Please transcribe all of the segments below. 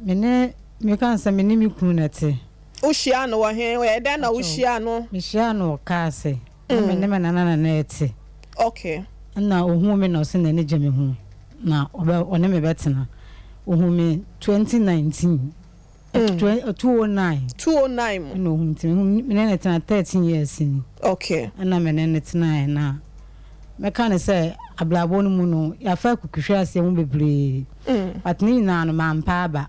mene me kan say mene me kunu nete Ushia no wa he we den na ushia no me shia no ka say mene me nana na ete okay na ohu me no se na ne gye me hu na one me betena ohu me 2019 209 no ohu me ne tena 13 years ni okay na me ne tena na me kan say ablabo no mu no ya fa kukuhwe ase mu bebre but ni na no mampa aba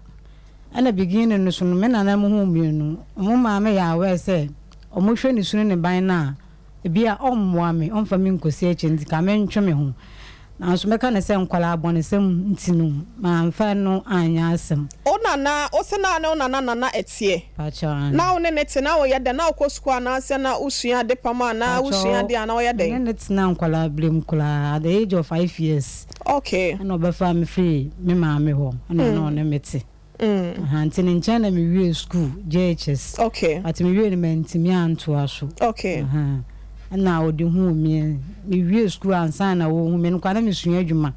ana beginning no so no me nana mu hu mienu mo ma me ya we say o mo hwe ni sunu ne ban na ebia ommoa me omfa me nkosi eche ndi ka me ntwe me ho na so me ka ne se nkwala abone sem ntinu ma mfa no anya asem o nana o se na na nana etie pacha na o ne nete na o yede na okosuko na se na usua de pama na usua de na o yede ne nete na nkwala blem kula at the age of 5 years okay na obefa me free me ma me ho na no ne mete ntini ncha na me wie school JHS okay at me wie ne mentimi anto aso okay na odi hu me wie school ansa na wo hu me no kana me sua adwuma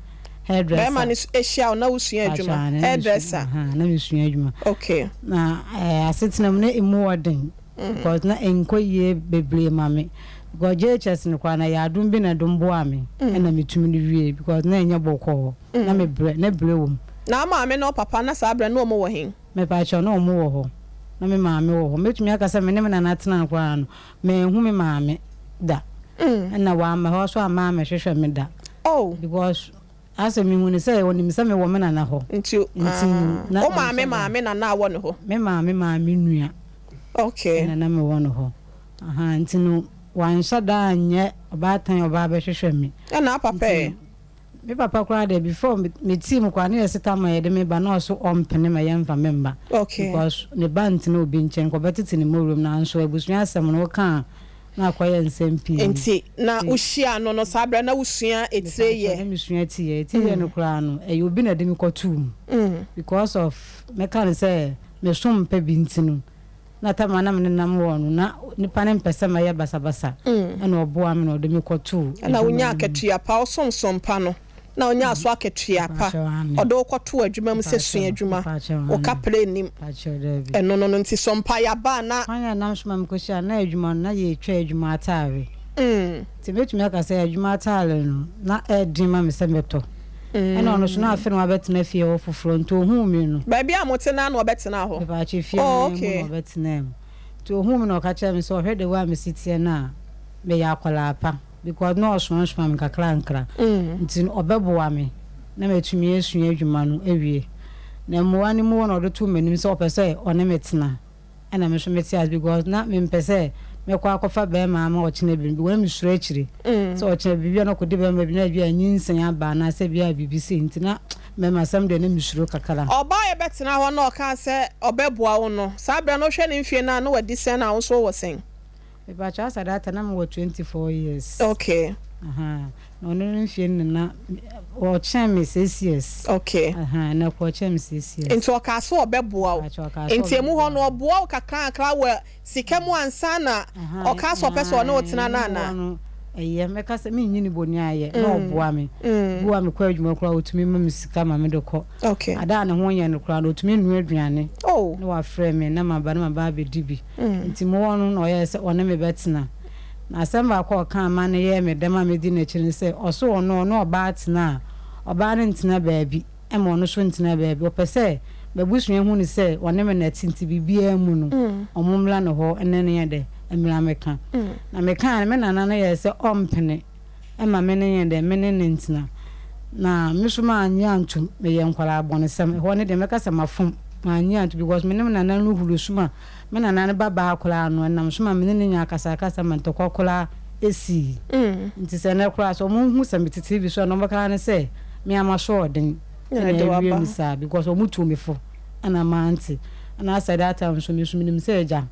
hairdresser be ma ni ehia na usua adwuma hairdresser na me sua adwuma okay na asetina me emu warden because na enkoye bebre ma me because JHS no kwa na ya adum bi na dum bo ame na metumi ni wie because na enya bokọ na me bre na bre wo na ma me no papa na sa bre no mo wo hin me pa cho no mo wo ho na me ma me wo ho metumi aka sa me ne na na tena kwa no me hu me ma me da na wa ma ho so ama me hwehwe me da oh because as me hu ni say woni me say me wo me na ho nti o ma me na wo no ho me ma me nua okay na me wo no ho nti no wan shada anye oba tan oba be hwehwe me na papa me papa kra de before me team kwa na yesita ma yede me ba na so ompene ma yemfa memba okay because ne bant na obi nchen ko betiti ne morum na nso abusua asem no ka na akoye nsempi enti na ushia no sabra na usua etire ye me sua etire no kra no e obi na de me kotum because of me kan say me sompa bi ntinu na tama na me nam wo no na nipa ne mpese ma ye basabasa na oboa me no de me kotu na unya akatua pa osompa no na onya aso akatua pa odo koto adwuma mu sesua adwuma o kapre nim eno no nti sompa ya ba na anya nam shoma mkoshia na adwuma na ye twa adwuma atare ti betumi aka say adwuma atare no na edin ma me se meto eno no so na afi no abetena fie wo foforo nto hu mi no ba bia motena na obetena ho ba chi fie no obetena to hu mi no ka cha me so hwede wa me sitie na me ya kwala pa because no so me kakra nkra nti obeboa me na metumi esua adwuma no ewie na mo ni mo no do to manim so opese one metena na me so metia because na me mpese me kwa akofa be ma o chine bi we me sura chire so o chine bibia no kodi be ma bi na bia nyinsan aba na se bia BBC ntina me ma sam de na me sura kakala oba ye betena ho na o ka se obeboa wo no sabra no hwe ne mfie na no wadi sen na wo so wo sen e ba cha sa data na mo 24 years okay no no mfie na o cheme 6 years okay na ko cheme 6 years into ka so obeboa wo ntemu ho no oboa wo kakra wa sikamu ansa na o ka so peso na otena na eye meka se me nyini boni aye na oboa me boa me kwa adwuma kra otumi ma misika ma me de ko okay ada ne ho nya no kra otumi nu aduane oh na wa frɛ me na ma ba be dibi nti mo wono na oye se one me betena na asɛmba kwa ka ma ne ye me dema me di na chiri se oso ono no oba atena oba ne ntena baabi e mo no so ntena baabi opese babusu hu ni se one me na tinti bibia mu no omumla no ho ene ne ye de emira meka na meka me nana na ye se ompene e ma me ne ye de me ne ntina na misuma anya antum me ye nkwala abonesem ho ne de meka se mafom anya antum because me ne nana no hulu suma me nana ne baba akola no na misuma me ne nya kasa man to kokola esi nti se ne kura so mo hu se metiti bi so no meka ne se me ama so den na de waba misa because o mutu me fo ana ma anti ana say that time so me nim se ja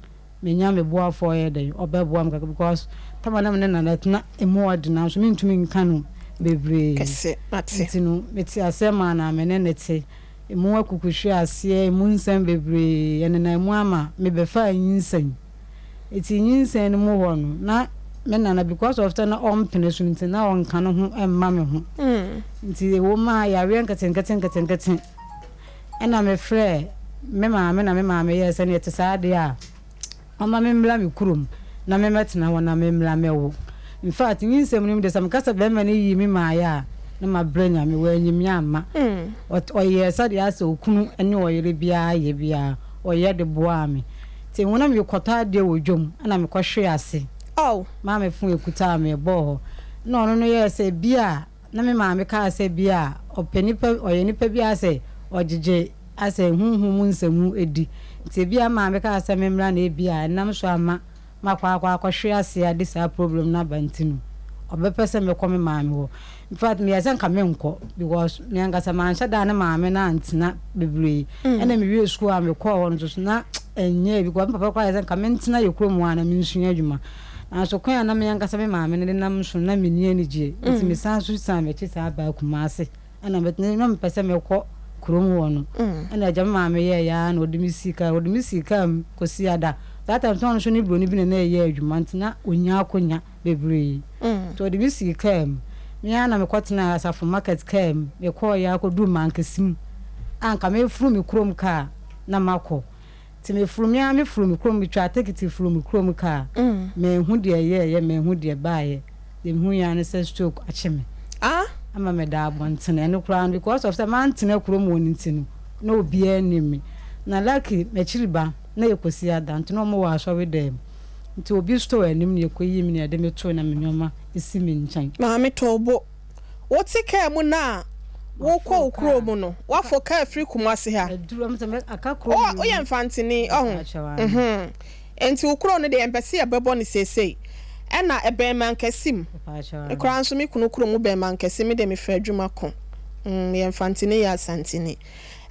me nya me boa for ye den obeboa m because tamana me na na emu ordinary so me ntumi nkanu bebre kese mate ntinu meti asema na me ne nete emu akukuhwe ase emu nsem bebre ene na emu ama me befa nyinsan eti nyinsan no mo ho no na me na because of na ompene so nti na on kan ho emma me ho nti wo ma ya we nkaten ena me frɛ me maame yes and yet sad ya mama me mla me kurom na me metena wona me mla mewo in fact yin sem nim de sam kasa be ma ne yi me ma ya na ma branya me wanyim ya ma oye sad ya se okunu ene oyere bia ye bia oye de boa me ti wona me kwota de wodwom ana me kwohwe ase ma me fun ekuta me bo no yes bia na me maame ka se bia openipa oye nipa bia se ogege ase hunhum nsemu edi nti bia maame ka se me mra na bia nam so ama makwa hwe ase ade sa problem na bantinu obepese me come maame ho in fact me yasan ka me nko because me angasa man shada na maame na antina bebre ena me wi school am ko won so na enye because papa kwa yasan ka me ntina yekrom ana me nsu adwuma aso kwa na me angasa me maame ne nam so na me ni anije nti me san so san me chisa ba kuma ase ana betne no me pese me ko krom wono ana jama maame ye ya na odimi sika kosi ada that time ton so ni bro ni bi na ye adwuma ntina onya akonya bebre to odimi sika me ana me kwatena asafo market came me ko ya akodu mankesim anka me furu me krom ka na mako ti me furu me krom me twa take it furu me krom ka me hu de ye me hu de baaye de hu ya ne se stroke acheme ama me da abontene no kra because of the man tena krom woni ntinu na obi animi na lucky me chiriba na yekosi adanto no mo wa so we dem nti obi store anim ne yekoyi mi ne de me to na me nyoma isi mi nchan ma me tobo woti ka mu na wo ko ukrom no wa fo ka free kumase ha eduram se me aka krom o ye mfantini enti ukrom no de empese ya bebo ni sesei ena ebe man kasim ekran so me kunu krom be man kasim de me fa adwuma ko ye mfantini ya santini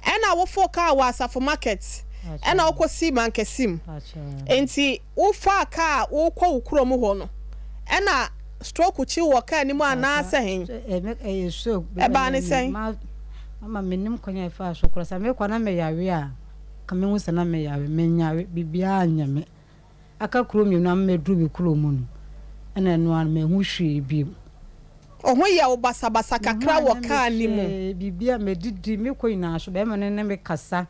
ena wo fo ka wa asafo market ena wo ko si man kasim enti wo fa ka wo ko ukrom ho no ena stroke chi wo ka ni mu ana se hen stroke ba ni sen mama menim konya fa so kora sa me kwana me yawe a ka me husa na me yawe me nyawe bibia anyame aka krom yu na me dru bi krom no ena no an me hu hwe bi ho ya wo basa kakra wo ka ni mu bibia me didi me koina so be me ne me kasa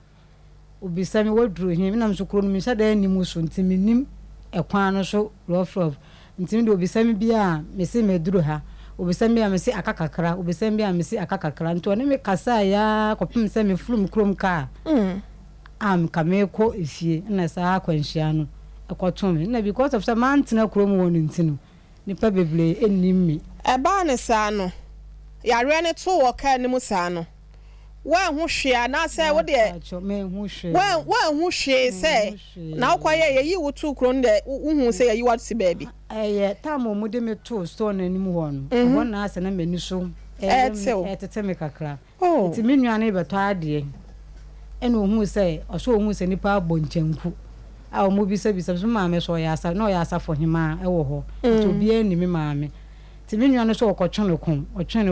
obisa me wodru hi me na so krom mi sada ni mu so ntimi nim ekwan no so rough ntimi do obisa me bia me se me duru ha obisa me me se akakakra obisa me me se akakakra nto ne me kasa ya kopim se me frum krom ka am ka me ko efie na sa akwanhia no ekotom na because of some man tena krom won ntinu nipa beble enimi eba ne sa no yare ne to wo ka ni mu sa no wa hu hwe na se wo de me hu hwe wa hu hwe se na kwaye yi wo tu krom de hu se yi what si baby tamo mu de me to store na nim ho no ho na ase na mani so etete me kakra enti me nuane beto ade ene ohu se oso ohu se nipa abonchanku a o mu bisa so maame so ya asa no ya asa fo hima ewo ho to bia ni me maame ti me nuane so okotwene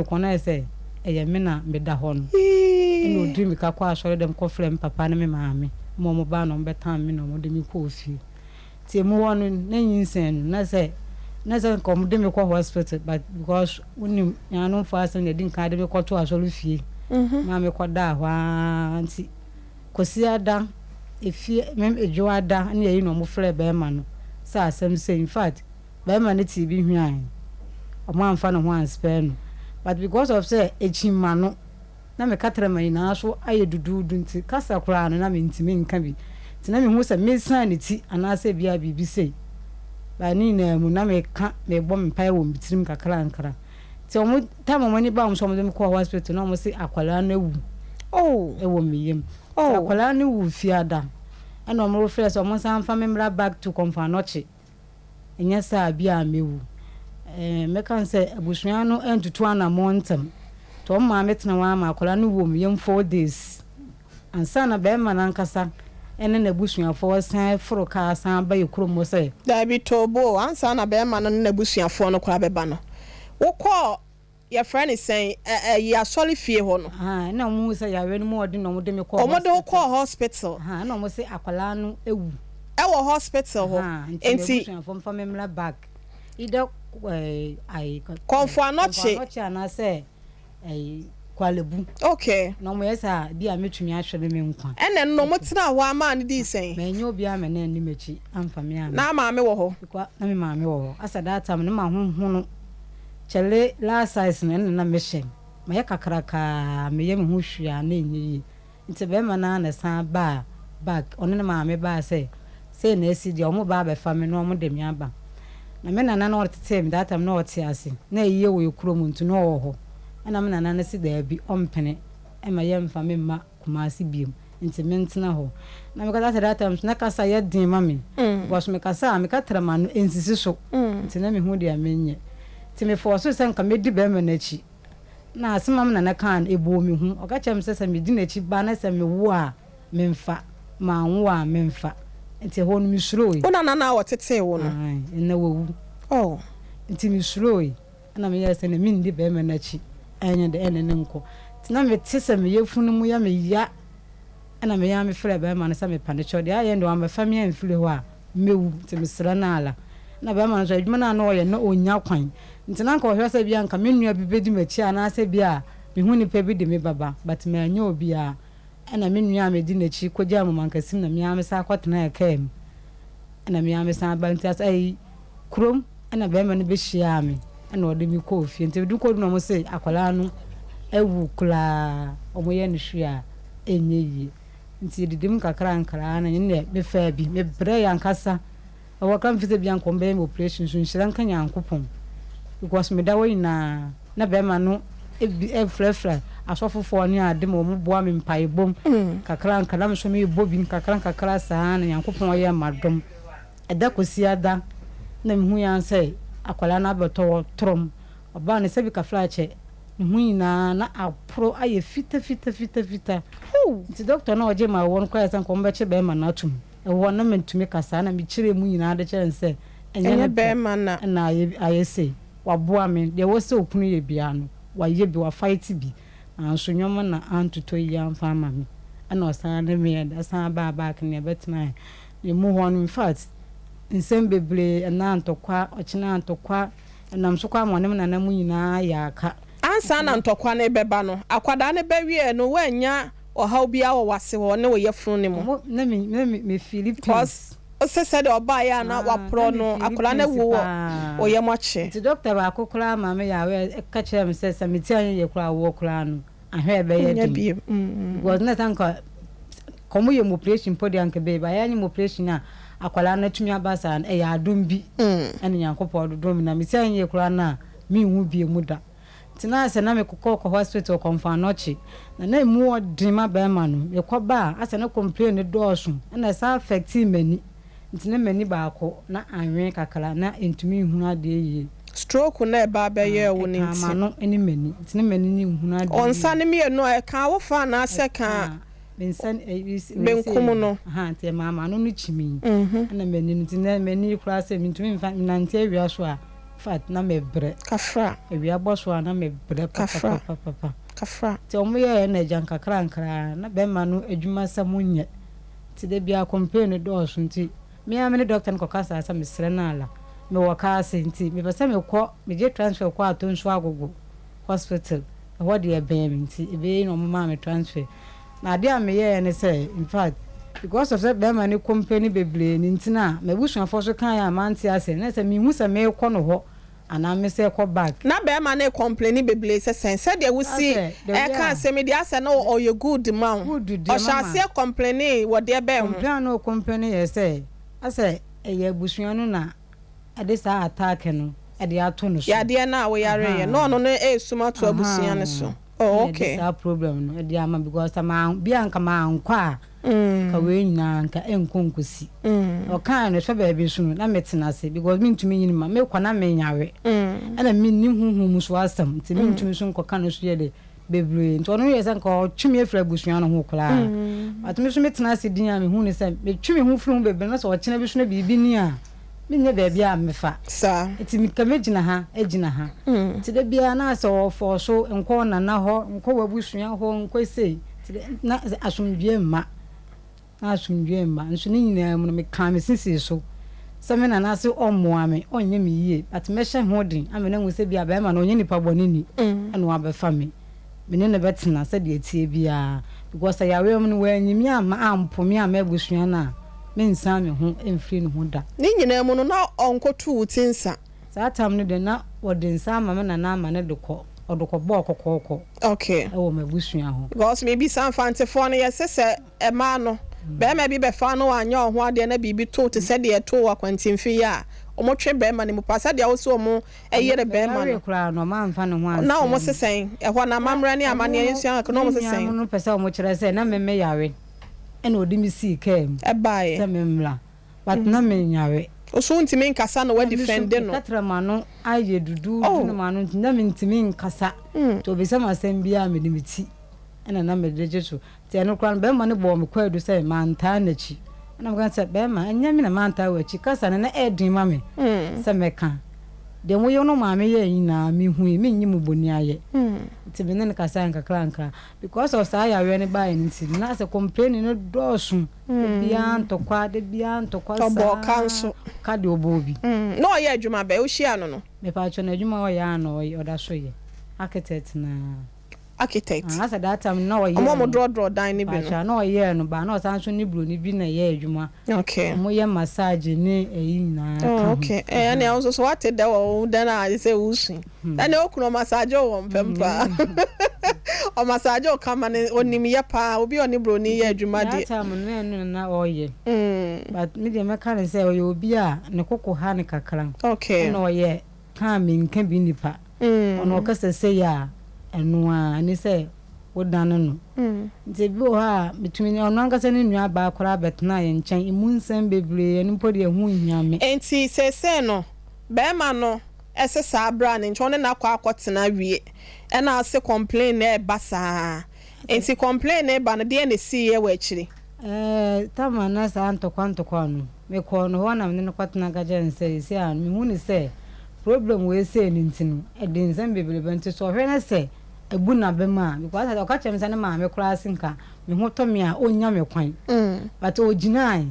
kon na ese eye me na me da ho no ene odi mi ka kwa asore dem ko frem papa na me maame mo ba no betan me no mo de mi ko ofie ti mu wonu na yinsen na se kom de me ko hospital but because unim ya no fa asan de din ka de me ko to asoro fie ma me ko da ho anti kosi ada efie mem ejoada na yi no mo frɛ be ma no sa asem say in fact be ma ne ti bi hwan o ma amfa no ho anspɛ no but because of say echima no na me katra ma ina so aye dududu nti kasa kura no na me ntimi nka bi tina me hu se me san ne ti anase bia bibi sei ba ni na mu na me ka me bɔ me pai wo mitirim kakra ankara ti o mu ta mo ni ba mo so mo dem ko hospital na mo se akwala na wu e wo miyem akwala na wu fiada ana mo ro fresh o mo san fa me mra back to Komfanochi enya sa bia mewu me kan se abusuan no entutu ana montam to ma metena wa ma akwala na wu miyem 4 days ansa na be ma na nkasa ene na busuafo san foro ka san ba yekro mo se da bi tobo ansa na be ma na busuafo no kra be ba no wo ko your friend is saying ya soli fie ho no na mo se ya we no mo de no mo de me ko mo de ko hospital na mo se akwala no ewu wo hospital ho enti busuafo mfa memla back ida ai Komfanochi ana se kwalebu okay no mo yesa bi a metumi ahwere me nkwa ene no mo tena wa ma ne di sen me nyo bi a me na ni mechi amfa me am na ma me wo ho na me ma me wo ho asa that time ne ma honhono chele last size na me hye ma ye kakraka me ye me ho hwia na enyi nti be ma na san ba back ono ne ma me ba say na esi di omo ba be fa me no omo de me aba na me nana na ortete me that time na orte ase na yiye wo yekuro mu ntu no wo ho na me nana na si da bi ompene e ma ye mfa me ma kumasi biem nti me ntena ho na me kasa that time na kasa ye din ma me because me kasa me ka trama no ensisi so nti na me hu dia menye nti me for so sen ka me di be me na chi na asema me nana kan ebo me hu o ka chem se me di na chi ba na se me wo a me mfa ma wo a me mfa nti ho no misuro yi ona na wo tete wo no na wo oh nti misuro yi na me yesa na mi ndi be me na chi anya de ene nko nti na me tese me yefunu mu ya me ya na me ya me frɛ be ma na sa me pane cho de aye ndo am fa me amfiri ho a mewu nti misra na ala na be ma no so adwuma na na oye na onya kwan nti na nka ohwesa bia nka me nua bi bedi machi ana ase bia me hu ni pa bi de me baba but me anya obi a ana me nua me di na chi koja mu mankasim na me am sa kwatena ekem ana me am sa ba nti ai krom ana be ma no be hia me ana ode mi ko ofie nti du ko no mo se akwala no ewu kula omo ye no hwia enyeyi nti didim kakra nkra na ne me fa bi me bre yankasa awo kan fite bi anko be operation so nhira nka nyankopon because me da wo ina na be ma no e frefra asofofo ni ade mo boa me mpai bom kakra nkra me so me bobi kakra saa na nyankopon ye madom eda kosiada na me hu yan sai akwala na beto trom oba ne sebi kafla che hu ina na apro aye fita nti doctor na oje ma won kwa san ko mbeche be ma na tum e won na mentumi kasa na me kire mu ina de chere nse enye be ma na aye sei waboa me de wo se okunu ye bia no wa ye bi wa fight bi anso nyoma na antuto yi amfa ma me ana osan na me da san ba back ne betna e mu hon in fact nsem bebre na antokwa ochina antokwa nam so kwa mo ne na na mu nyina ya aka ansa na ntokwa na beba no akwada na bewie no wanya ohaw bia wo wase wo ne wo yefunu ne mo na me Philippines osese de oba ya na wapro no akwala na wo wo ye moche nti doctor ba akokora ma me ya we ka kire me se samiti an ye kura wo kura no ahwe be ye dim because na tanka komo ye operation podi anke be ba ya ni operation na akwala na tumi abasa e ya adom bi ene yankopɔ dodom na me se an ye kura na mi hu bi mu da tina se na me kokɔ hospital konfa nochi na mu odima ba ma no me kɔ ba ase na complain ne dɔɔso na sa affect mani tina mani ba akɔ na anwe kakala na entumi hu ade yi stroke na ba ba ye wo ne nti no eni mani tina mani ni hu ade onsa ne me no e ka wo fa na ase ka bensan benkum no ha te mama no no chimi na mani no tina mani kura se mentumi fa nante awia so a fat na mebre kafra ewia boso na mebre kafra ti omo ye na jan kakra nkra na be ma no adwuma samunye ti de bia complain do so nti me amene doctor nko kasa asa mesre na ala me waka ase nti me pese me ko me je transfer ko atonso agogo hospital what dey be me nti ebe no mama me transfer na dia me ye ne say in fact because of that be ma ne company bebre ni ntina me busuafo so kan ya manti ase na say me hu se me ko no ho ana me se ko back na be ma ne complain bebre se sense de we see e kan se me dia se na o ye good man o sha se complain wo de be hu complain no company ye say ase e ye busuanu na ade sa attack no e de ato no so ya de na wo yare ye no e suma to abusuan so oh okay that problem no e de ama because ma bia nka ma nkwa ka we nyina nka enkonkosi o kan no so ba bi sunu na metena se because me ntumi yin ma me kwa na me nyawe ana me nim huhum so asam nti me ntumi so nko kan no so ye de bebre nti ono ye se nka twumi efra busuan no ho kula atumi so metena se din a me hu ne se me twumi hu furu bebre na so o kina bi so na bibi ni a me nye baby a mefa sa eti mi kamegina ha ejina ha ti de bia na so for so nko na ho nko wabusuan ho nko sei ti na asumdwe ma nso ni nyina mu me kan me sisi so se me na se omoa me onye me yie but me hye hodin amena nwu se bia ba ma na onye nipa boni ni eno abefa me me ne betena said ye tie bia because I away me when me am ampo me am abusua na me nsa me ho emfiri ne ho da ni nyina mu no na onkotu utinsa saa tam no de na wode nsa ama me na ama ne dekọ odokọ bo kokoko okay e wo mabusua ho because maybe some fancy for no yesese e ma no be ma bi be fa no anya ho ade na bibi to te se de to akwantimfi ya omo twe be ma ne mu pasa de awoso omo eyere be ma no kura no ma mfa no ho an na omo sesen e ho na mamra ne amane yesua ka no omo sesen no pesa omo kire se na me yawe e na odi mi si kam e baaye se me mla but na me nyawe oso ntimi nkasa no we defend no katrama no aye dudu no ma no na me ntimi nkasa to be sama sem bia me nimiti ena na me deje so te no kwan be ma ne bo me kwadu se manta na chi na me kan se be ma anya me na manta wa chi kasa na edin ma me se me kan de wo yo no ma me ye nyina me hu me nyim boni aye te be ne kasa nkakra nkra because of sa ya we ne ba nti na se complain no dosun bia ntokwa sa obo kanso ka de obobi no ye adwuma be o hia no me pa cho na adwuma o ya no oda so ye architect na architect asa that time no ye mo draw dan ni bi no no ye no ba no san so ni bro ni bi na ye adwuma okay mo ye massage ni eyi na okay and also so what dey wo dan I say usu and o kuno massage o mpempa o massage o kama ni onim ye pa obi oni bro ni ye adwuma de that time no na o ye but me dey make can say o ye obi a ne kokko ha ne kakran okay no ye kan me nka bi nipa ono kasa say ya enu a ni say wodan no nti bi o ha between ono ankasa ne nua ba akora betena ye nchen imu nsem bebre enu podi ehu hiame enti sese no be ma no ese sa bra ne nchon na kwa akotena wie e na ase complain na e basa enti complain na e ba no de na si ye wa akiri tama na sa antokwa no me ko no ho na me no kwatena gaje nse si an me hu ni se problem we say ni ntinu e de nsem bebre benti so hwe na se ebu na be ma because I catch him say na ma me class nka me ho to me a onya me kwan but oginai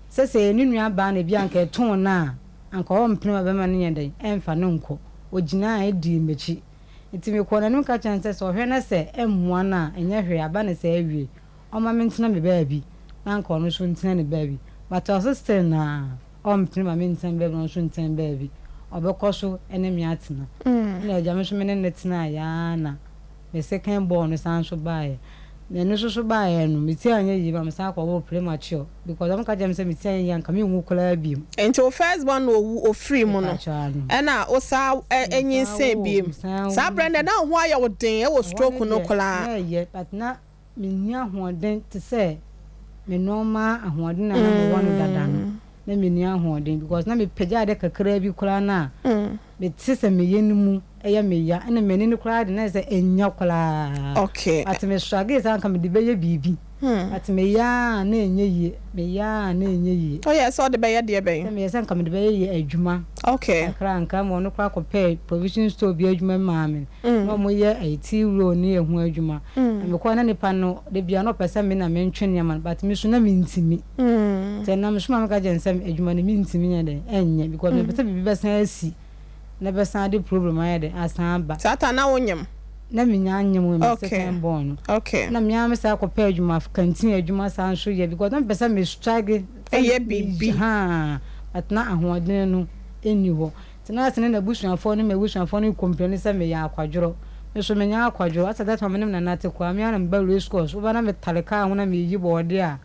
se ni nua ba na bia nka ton na anka o mpene be ma ne yende emfa no nko oginai di mechi enti me ko na no catch him say so hwe na se emmoa na enya hwe aba na se awie o ma me ntena me ba bi na anka no so ntena ne ba bi but assistant na o mpene ma me ntena be no so ntena ba bi obekoso ene mi atena na ejame so me ne netena ya na the second born is answer by the no so by no me tia anya yi ba me sa kwa premature because am ka jam say me tia yan ka me wu kula bi enti o first born o free mu no e na o sa enyin se bi sa brand na ho aya wo den e wo stroke no kula but na me nya ho den to say me normal ahoden na me wonu dada no na me nya ho den because na me pagya de kakra bi kula na me tise me yenimu eya me ya na me ni kula de na se enya kula okay at me struggle san ka me de beye bibi at me ya na enye yi me ya na enye yi oh yes all the beye de be me san ka me de beye adwuma okay akra nka mo no kwa ko pay provision store bi adwuma ma me no mo ye IT ro ni ehu adwuma me ko na nipa no de bia no pesa me na me ntwe ne man but me so na me ntimi te na me so ma ka je nsem adwuma ne me ntimi nya de enye because me pesa bibi besan asi na besan de problem aye de asan ba tata na wonyam na me nya anyem me second born okay na me am sa ko pay adwuma kantin adwuma san so ye because na pesa me struggle ye bibi ha at na ahoden no eni ho tina asene na busuafo ne me busuafo ne complain say me ya akwadworo me so me nya akwadworo asa that time na na te kwa me na ba scores oba na me taleka ho na me yi bode a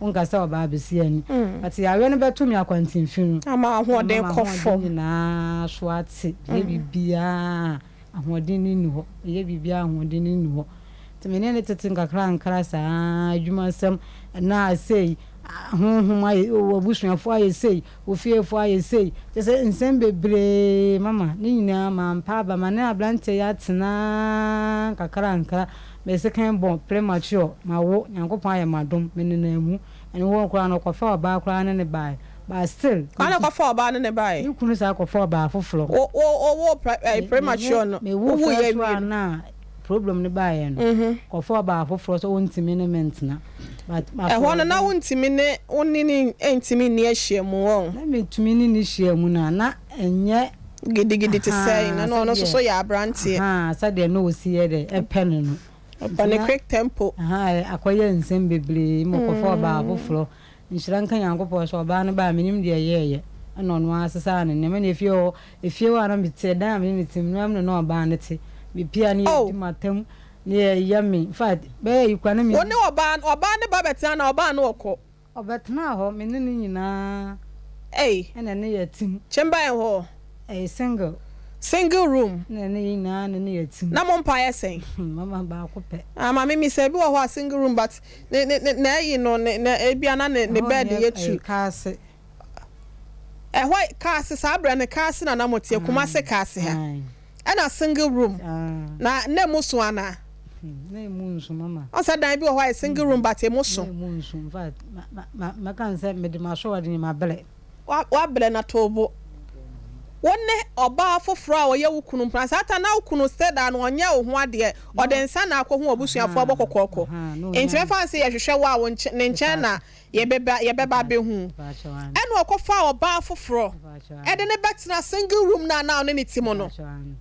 onka say oba abesi ani but ya we no beto me akwantin fin ama ahoden kofo na so ate ye bibia ahoden ni ho ye bibia ahoden ni ho te me ne tete nkakra nkra sa adwuma sam na say ayi obusuafo ayi sei ofiefo ayi sei se nsem bebre mama ni nyina ma mpa ba ma na ablante ya tena kakra nkra me second born premature ma wo nyankopon ayi madom me ne mu ene wo kra no kofa oba kra ne bai but still ana kofa oba ne bai ikunu sa kofa oba afoforo wo premature no wo ye na problem ne bai no kofa oba afoforo so wontimi ne mentena but hono na wontimi ne onini entimi ne ahyiamu won na metumi ni hyiamu na enye gidigidi te say na no so ya abrantie sa de no osi ye de epene no But a quick tempo. Akoye nsem bebre mo kofo ba afoforo nhyira nka Yankopɔ so ba no ba minim de yeye ana no asesa ne me na efie wa na mete dan me tim no ba ne te me pia ne di matam ne yami in fact be yikwa na me woni oba ne ba betina na oba no okọ obetena ho me ne nyina ena ne yatim chamber en ho single room na ne nyina ne yatim na mo mpa yesen mama ba ko pe mama me say bi wo ho a single room but na yi no na ebia na ne bed yetu kase why cast sabra ne cast na na motie kuma se cast ha and a single room na musu ana na munsu mama o said dan bi why single room but musu munsu in fact ma kan say me de ma so wade ni ma bele wa bele na tobo wonne oba afoforo a oye wukunu plan sata na wukunu said an onye ohu ade o de nsa na akwo hu obusuafo abokokoko enti me fa say ye hwehwe wa wo ne nche na ye beba be hu enu okofa oba afoforo e de ne betina single room na ne timo no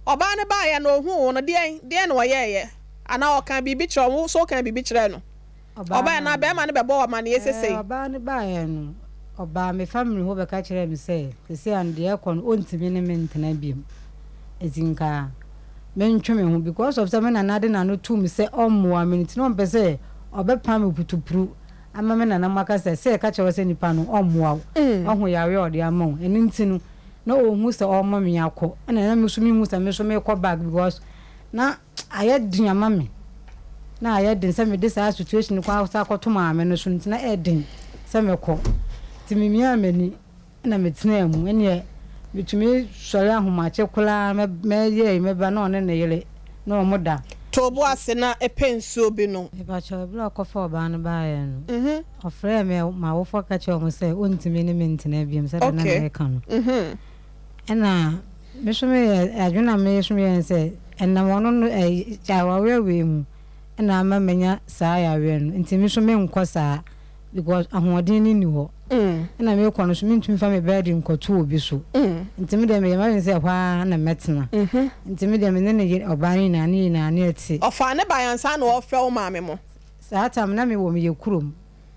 oba ne ba ye na ohu no de na oye ana o kan bibi kire wo so kan bibi kire no oba na be ma ne be bo wa ma ne yesese oba ne ba ye no oba me family ho be ka kire me say and de ekon ontimi ne mentena biem ezinka mentwe me ho because of some na de na no tu me say ommoa me ntino mpese obepa me putupuru ama me na maka say ka kire se nipa no ommoa ohu yawe ode amon eni ntinu na ohu se omma me yakọ na me so me hu se me so me kọ back because na ayedin amame na ayedin se me this situation kwa sa akọto ma me no so ntina edin se me kọ timimi amani na metina mu ene bitumi sori ahomache kula me ye me ba na one ne yele na omoda tobo ase na epensuo bi no e ba cho bla kofa oba no ba ye no ofre me ma wo foka che o se ontimi ne mentina biem se na na ka no ena me so me adwuna me so me se ena wono no chawa we mu ena ma menya saa ya we no ntimi so me nkọ saa because ahoden ni ho na me kwano so mentumi fa me bed nkoto obi so ntimi de me ma se hwa na metena ntimi de me ne obani na ne ati ofa ne bayansa na ofre o maame mo saa tam na me wo me yekurom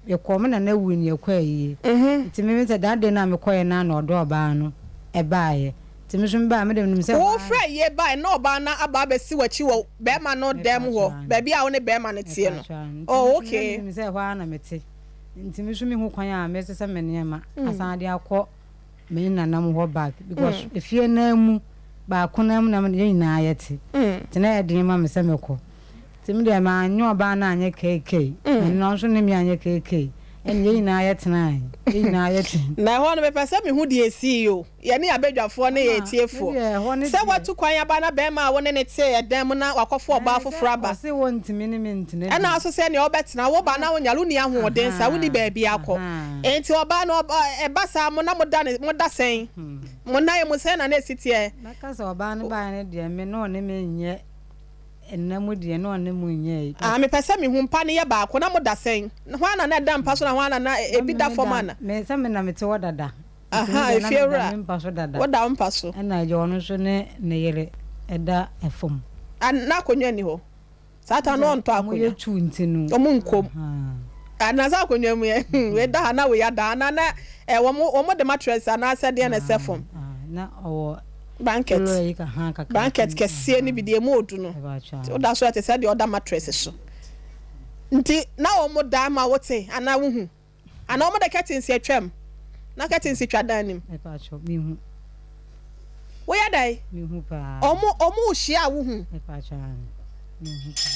ye kom na wu ni ekwa yi ntimi me se dade na me koye na odo oba no e baaye ntimi so me ba me de me se wo frɛ ye baaye na oba na aba be si wachi wo be ma no dem ho ba bia wo ne be ma ne tie no oh okay me se hwa na mete ntimi so me hu kwan a me se me niema asan de akọ me nanam ho back because efie na mu ba konam na me nyina ayete tena edin ma me se me kọ timi de ma anyo ba na anye keke no so ne mi anye keke en nyina ayete na nyina ayete na ho no me pese me hu de esi yo ye ne abadwafo ne ye tiefo se watu kwan aba na be ma wo ne tie edam na wakofo oba afoforo aba se wo ntimi ne mentine e na so se ne obetena wo ba na wo nyalu ni ahoden sa wo ni ba bia akọ enti oba na e ba sa mo na mo da sen mo na ye mo se na esitie na ka se oba ne ba ne de me no ne me nye ennamu de no ne mu nye me pese me hu mpa ne ye ba akọ na mo da sen hwa na da mpa so na hwa na ebi da forma na me se me na me te wodada efiewura woda mpa so na je ono so ne yele eda efom na akonwa ni ho sata no onto akonwa ye chu ntinu omu nkom na za akonwa mu ye we da na we ya da na wo de mattress na ase de na sefom na owo banket kese ni bi de mu odu no o da so ate se de oda mattress so nti na wo mo da ma wote ana wo hu ana wo mo de curtains ye twem na curtains twa dan nim e pa cho mi hu wo ya dai mi hu pa omo hia wo hu e pa cho mi hu pa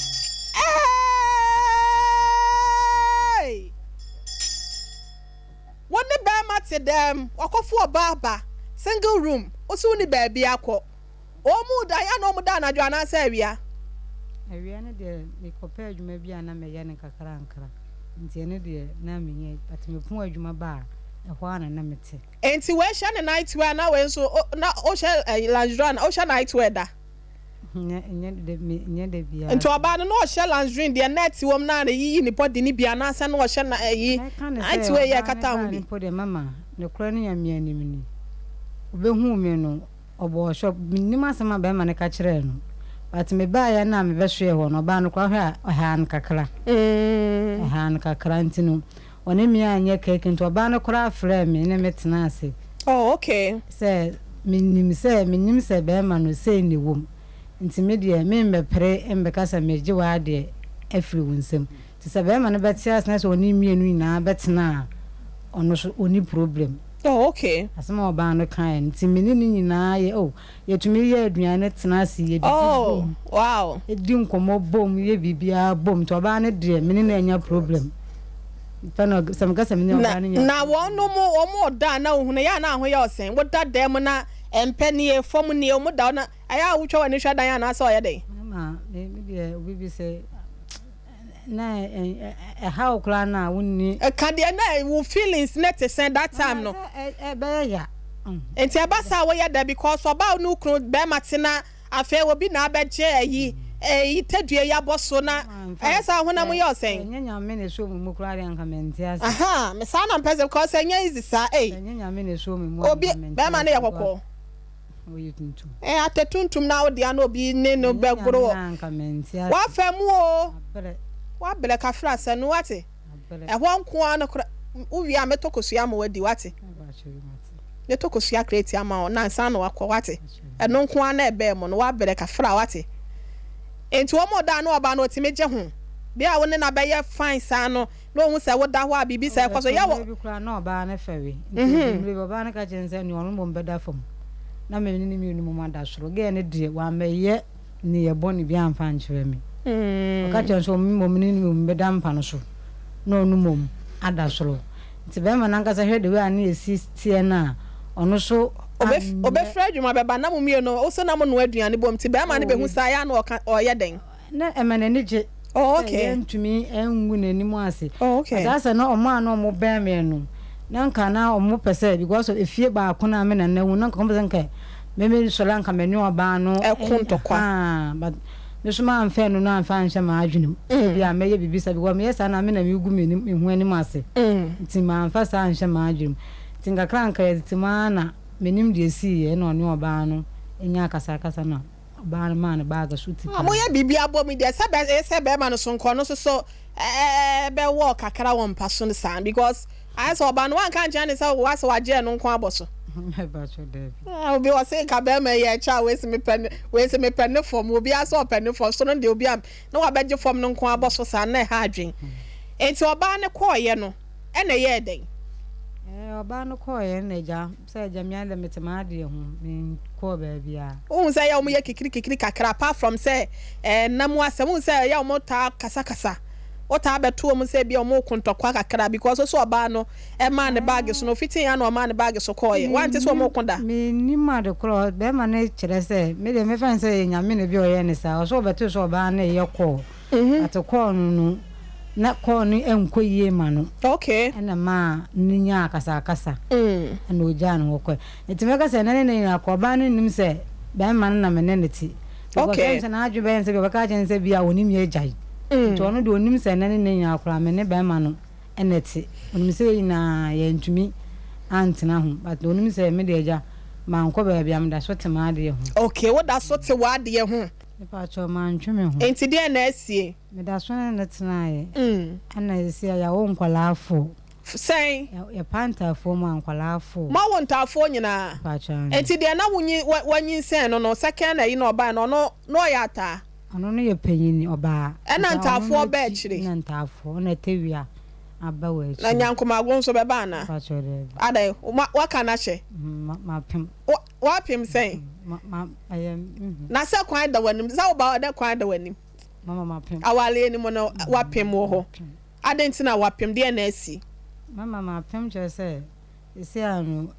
woni ba mate dem wakofo oba single room osu ni ba bia akọ omu da ya no mu da na dwa na sa awia ne de me kopa adwuma bia na me ye ne kakra ankra nti ne de na me nye but me pon adwuma ba ehwo ana na mete enti we sha ne night wear na we so na o sha lingerie na o sha night wear da nye de bia enti oba no o sha lingerie de net wom na na yi ni body ni bia na sa no o sha na yi night wear ye kata hu bi pode mama ne kura ne yamia anim ni obehu me no obo shop minima sama be ma ne ka kire no but me ba ya na me be hwe ho no ba no kwa hwe a han kakra han kakra ntino one mi anye cake nto ba no kra frɛ me ne metena ase oh okay say minim se be ma no say ni wom nti me de me mbepre mbekasa meje wa de afiri wunsem ti se be ma no betia na so oni mienu na betena ono so oni problem oh okay asema oba no kan nti meni ni nyina ye yetumi ye aduane tena ase ye oh wow edi nkomo bom ye bibia bom to oba no de meni na anya problem tano samgasa meni oba no nya na wono mo da na ohunu ya na ahoye osen wo da dem na empenie fom ne o mo da na aya wutwa wani hwa dan ya na asa oye dey mama me de obi say na how kra na wonni ka de na wo feelings net send that time no be ya enti abasa wo ya da because oba no kro be matena afa wo bi na abeje ayi tadue ya boso na ayesa hona mo yo sen nyanya me ne so mu kra ri anka menti ase aha me sa na mpese because enya easy sa nyanya me ne so mu obi be ma na ya kokko oyituntum atetuntum na wo dia na obi ne no be goro anka menti ase wa fam o wa bele ka frasa no wate ho nko an uwi a metokosua ma wadi wate ne tokosua create ama o na nsa no akọ wate eno nko an na ebe mo no wa bele ka fra wate enti wo mo da na oba na otimeje ho bia wo ne na be ye fine sa no no hu se wo da ho a bibi se kwaso ya wo bi kra na oba na fewe nti oba na ka jense ni onu mo mbeda fam na me ni mi mo da soro ge ne de wa meye ni ye boni bia amfa nchire mi ka jenso mo ni mo mbeda mpa no so no nu mom ada soro nti be ma na nka sa hwe de we ani esi tie na onu so obe fra adwuma beba na mo mie no o so na mo no aduane bom ti be ma ne be hu sa ya na o ye den na emene ni je oh okay ntumi enwu nanimu ase oh okay asa na omo na omo be me no na nka na omo pese because efie ba akona me na nawu na nka pese nka me so la nka me nyu oba no ekuntokwa but me so ma amfa no na amfa anhye ma adwunim bia me ye bibisa because me yesa na me na me gu me ni hu anim ase nti ma amfa sa anhye ma adwunim tinga kranka yetima na menim de si ye na onu oba no enya akasa na oba ma na baga suti mo ye bibia bo mi de se be ma no so nko no so be wo kakra won paso no san because I saw oba no wan kan jane se wo ase waje no nko aboso me ba cho de obi wo se ka be ma ye cha we se me pen form obi aso pen form so no de obi am na wa beje form no nko aboso san na ha adwen enti oba ne koye no e na ye den oba no koye na ja se ja mi ale metema de hu mi ko ba bia o say ya mo ye kikiri kakra apart from say na mo asem say ya mo ta kasa o ta beto mo say bia mo kontokwa kakra because so oba no e ma ne bag so no fitin ya no ma ne bag so koye wanti so mo konda mi ni ma de kro be ma ne kire say me de me fan say nya me ne bi o ye ne sa so beto so oba na ye ko atoko no na ko ni enkoyie ma no okay na ma ninya akasa na oja no ko etimeka se na ne na ko ba ne nim se be ma na me ne ti okay se na aju be se be ka chen se bia onim ye jai to no de onim se na ne nya akora me ne be ma no eneti onim se na ye ntumi antina ho but onim se me de eja ma nko ba bia me da so te ma de ho okay what da so te wa de ho nipa cho ma ntweme ho enti de na asie me da so na tenae ana esi ya wo nkwalafo say ya panta fo ma nkwalafo ma won ta fo nyina enti de na wonyi sen no second na yi no oba no ya ta ono no ye panyini oba na ntafo oba akire na ntafo na tewia aba wa akire na nyankoma agon so be ba na ada waka na che ma pem wa pem sen na se kwan da wanim za oba da kwan da wanim mama ma pem awale ni mo no wa pem wo ho adenti na wa pem de na asi mama ma pem che se isi anu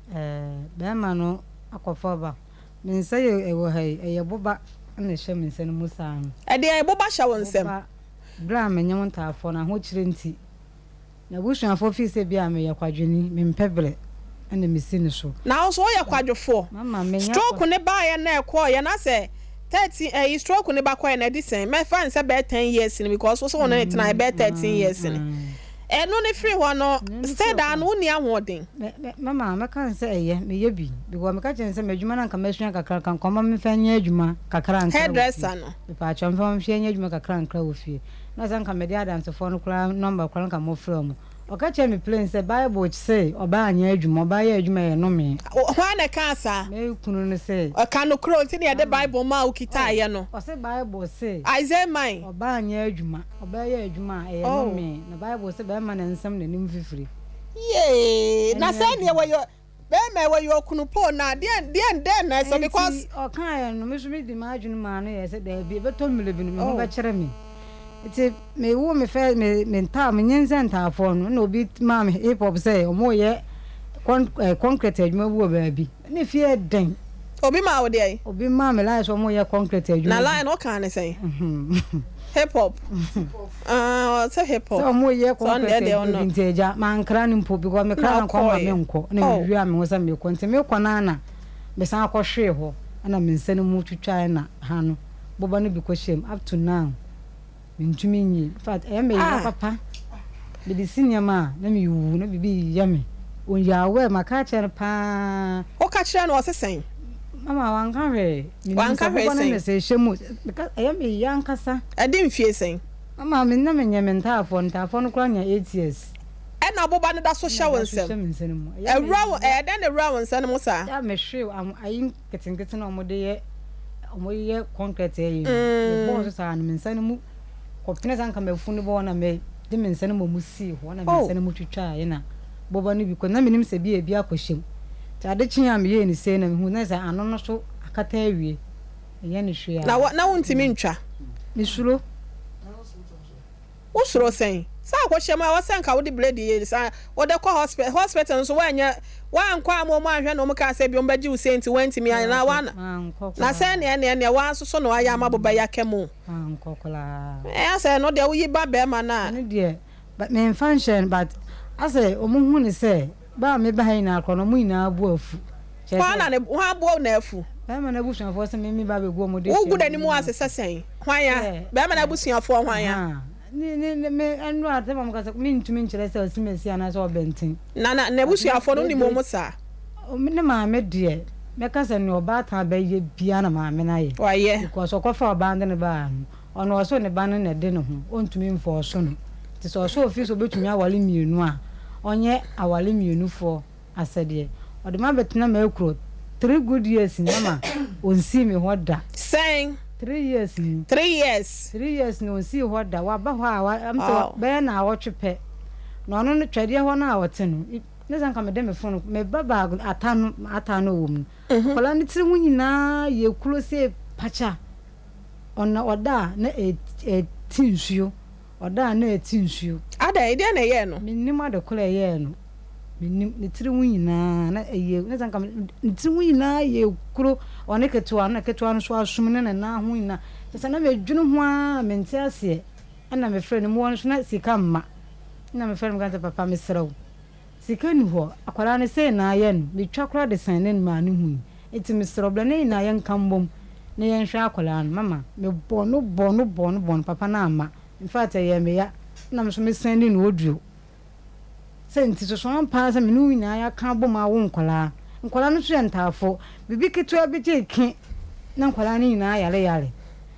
be ma no akofo ba min say e wo hai e boba na hye min se no musa anu e de boba hya won sem bra me nyem ntafo na ho kire nti na busuafo fi se bia me yakwadwini me mpebre ana mesi ne so na also ya kwadwofo stroke ne ba ya na ekọ ya na se 30 stroke ne ba kwa na di sen me fan se be 10 years ni because so won na tena be 13 years ni no ne free ho no stay down wo ni ahoden mama meka say ye me ye bi because meka chen say medwuma na nka mesua kakra kan koma me fa nya adwuma kakra nka hairdresser no pa chom fa me nya adwuma kakra nka wo fie na san ka me dia dance for no kra number kra nka mo from oka che me plain say bible say oba anya adwuma oba ya adwuma ye no me ho na ka sa me kunu no say oka no kro nti ne de bible ma o kita ye no o say bible say Isaiah mine oba anya adwuma oba ya adwuma ye no me na bible say ba ma na nsam na nim fifiri yeah na say ne we yo be me we yo kunu po na den na so because oka no me so me di ma adwuma ma no ye say da bi be to mele bi no me ba kire me iti me wo me fe me nta me nyense nta fo no na obi ma me hip hop say omo ye concrete adwuma bu ba bi ne fie den obi ma wo dey obi ma me line so omo ye concrete adwuma na line o kan ne say hip hop say hip hop so omo ye concrete adwuma nteja man kra ni mpo because me kra nko ma me nko na me wi me wo say me ko nte me ko na na me san akọ hwe ho ana me nsane mu twitwa na ha no boba no bi ko shem up to now ntumi nyi in fact me ya papa be di senior ma na me wu na bibi ya me on ya we maka chere pa o ka chere no osesen mama wanka hwe sen me se shemu me ya nkasa ade mfie sen mama me na me nyeme ntafo no kra nya 8 years e na boba no da so sha wonsem ewra den ewra wonsem mo sa ya me hwe am ayin ketenkete na omo ye concrete ye bo so sa na me nsane mu kopina sanka mefunu bo na me de me nsane mo musi ho na me nsane mo twitwa ye na boba no bi ko na menim se bi akohyem ta de kyen am ye ni se na me hu na sa ano no so akata awie ye ni hwe na wontimi ntwa ni suro wo suro sen sa akohyem a wasan ka wo de blade ye sa wo de ko hospital so wanya wankwa mo ahwe no mo ka se bi o mbaji wo senti wantimi na wana na se ne wa so no aya maboba ya kemo ankokola say no de wo yi ba be ma na ne de but me function but I say omuhu ne say ba me ba hin na akrono mu ina abu afu kwa na ne ho abu na afu ba ma na busuafo se me ba be go mo de wo guda ni mu asese sen hwan ya ba ma na busuafo hwan ya ni me anu ate ma mkasa mi ntumi nkyere se osimesi ana so obentin na busuafo no ni mo mo sa ne ma me de me kasa ni oba ta ba ye bia na ma me na ye wa ye because okofa oba ande ne ba ono oso ne ba ne de ne ho ontumi mfo so no ti so office obetumi awale mienu a onye awale mienu fo asede ode ma betena ma ekuro 3 good years na ma onsi me hoda sen 3 years ni 3 years no onsi hoda wa ba ho a am so be na awotwepe no ono no twade ho na awote no ne san ka me de me fon me baba atano wo mu kola ni tiri nyina ye kulo se pacha ona oda na tinsuo oda na tinsuo ada ide na ye no minnim ade kola ye no minnim ne tiri nyina na ye ne san ka me tiri nyina ye kulo ona ketua no so asum ne na ho nyina se na me dwunu ho a me nti ase ana me frɛ ne mo won so na sika mma na me frɛ me kan papa me srɛw sika ni ho akwara ne se na ye no me twa kora de san ne ma ne hu enti me srɛw bla ne na ye nkambom ne ye nhwa akwara no mama me bɔno papa na ama in fact ye me ya na me so me san ni no oduo se enti so so ampa se me no nyina ya ka bom a wo nkwara no so entafo bibi ketua bi je ki na nkwara ne nyina yare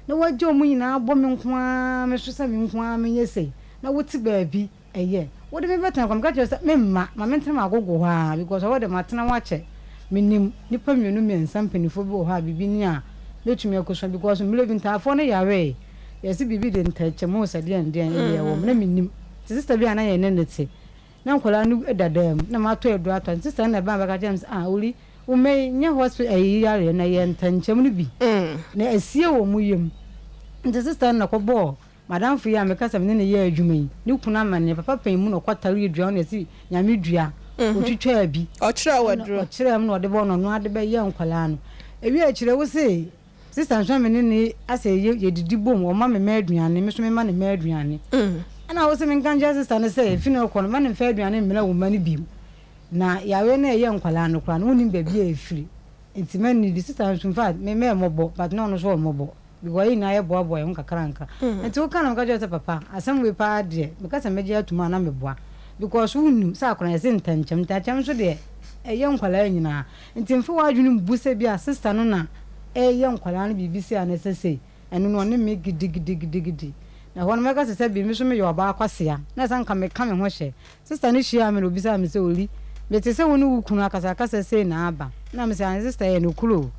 na waje omu nyina bɔ me nkoa me so se me nkoa me nyese na woti baabi eye wode me betan kwam ka je me ma me ntena agogo ha because wode matena wache menim nipa mienu me nsampanifo bi wo ha bibi ni a betumi akoso because me lebi ntafo ne yare yesi bibi de ntache mo sade ande ye wo me menim sister bi ana ye nenete na nkola no edadam na mato edu ato sister na ba ka James uri o me nye hospital ayi yare na ye ntanchem no bi na asie wo mu yem nti sister na kɔbɔ madam fu ya me kasa me ne ye adwuma yi ni kuna mane papa pan mu no kwatare dua na si nyame dua otwitwa bi ɔkyerɛ waduro ɔkyerɛ mu no de bɔ no no ade be ye nkola no ewi akyerɛ wo se sister nso me ne ase ye didi bom o ma me aduane me so me ma ne aduane ana wo se me nkanja sister ne se fi no kɔ no ma ne fa aduane mmela wo ma ne bi na yawe na ye nkola no kora no wonim ba bi e firi enti ma ni di sister nso fa me mɔbɔ but no so mɔbɔ because you na ye boa nka kranka enti wo kana nka jose papa asem we pa de me kasa meje atuma na me boa because wonu sa akona yese ntanchem so de eye nkwala nyina enti mfe wa adwunu mbuse bi a sister no na eye nkwala no bibisi anesese enu no ne me gidi na hono me kasa se bi mi so me yo ba akwasea na san ka me ka me ho hye sister ni hia me no bisa me se oli me te se wonu wukunu akasa se na aba na me se an sister ye no kulo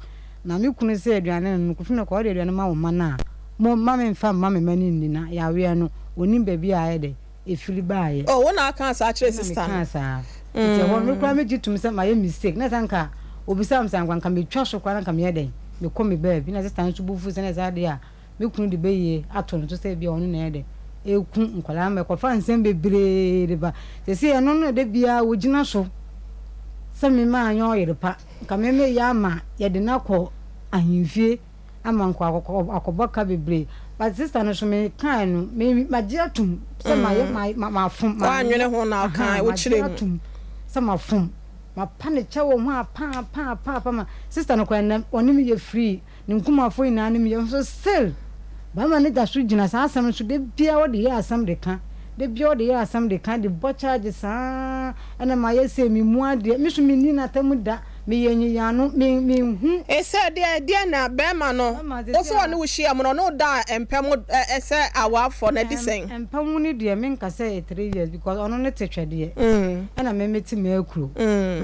na me kunu se aduane no kufu na ko de aduane ma wo ma na mo ma me mfa ma me mani ni na ya we no oni ba bi aye de efiri ba aye oh wona aka sa akire sister na sa se hono me kura me gitum se ma ye mistake na san ka obisa am san kwanka me twa so kwa na ka me yeden me ko me ba bi na sister nso bufu se na za de a me kunu de beye ato no to se bi onu na yede eku nkwala me ko fa nsem bebre de ba se eno no de bia wogina so se me ma anyo yerepa ka me ya ma yede na ko ahimfie ama nko akoboka bebre but sister no so me kan no me magye atum se ma fom wa anwele ho na kan wo kire mu se ma fom ma pa ne chewo ho pa ma sister no ko na oni me ye free ni nkuma fo ina ni me so still ba ma ne da so gina sa asam so de bia wo de ya asam de kan de bia wo de ya asam de kan de bo charge sa ana ma ye se mi mu ade mi so mi ni na tamu da me yenyi yanu me hu ese de na be ma no o so ne wo hia mo no da empem ese awafo na disen empem ni de me nka say 3 years because ono ne tetwede ana me meti me akuro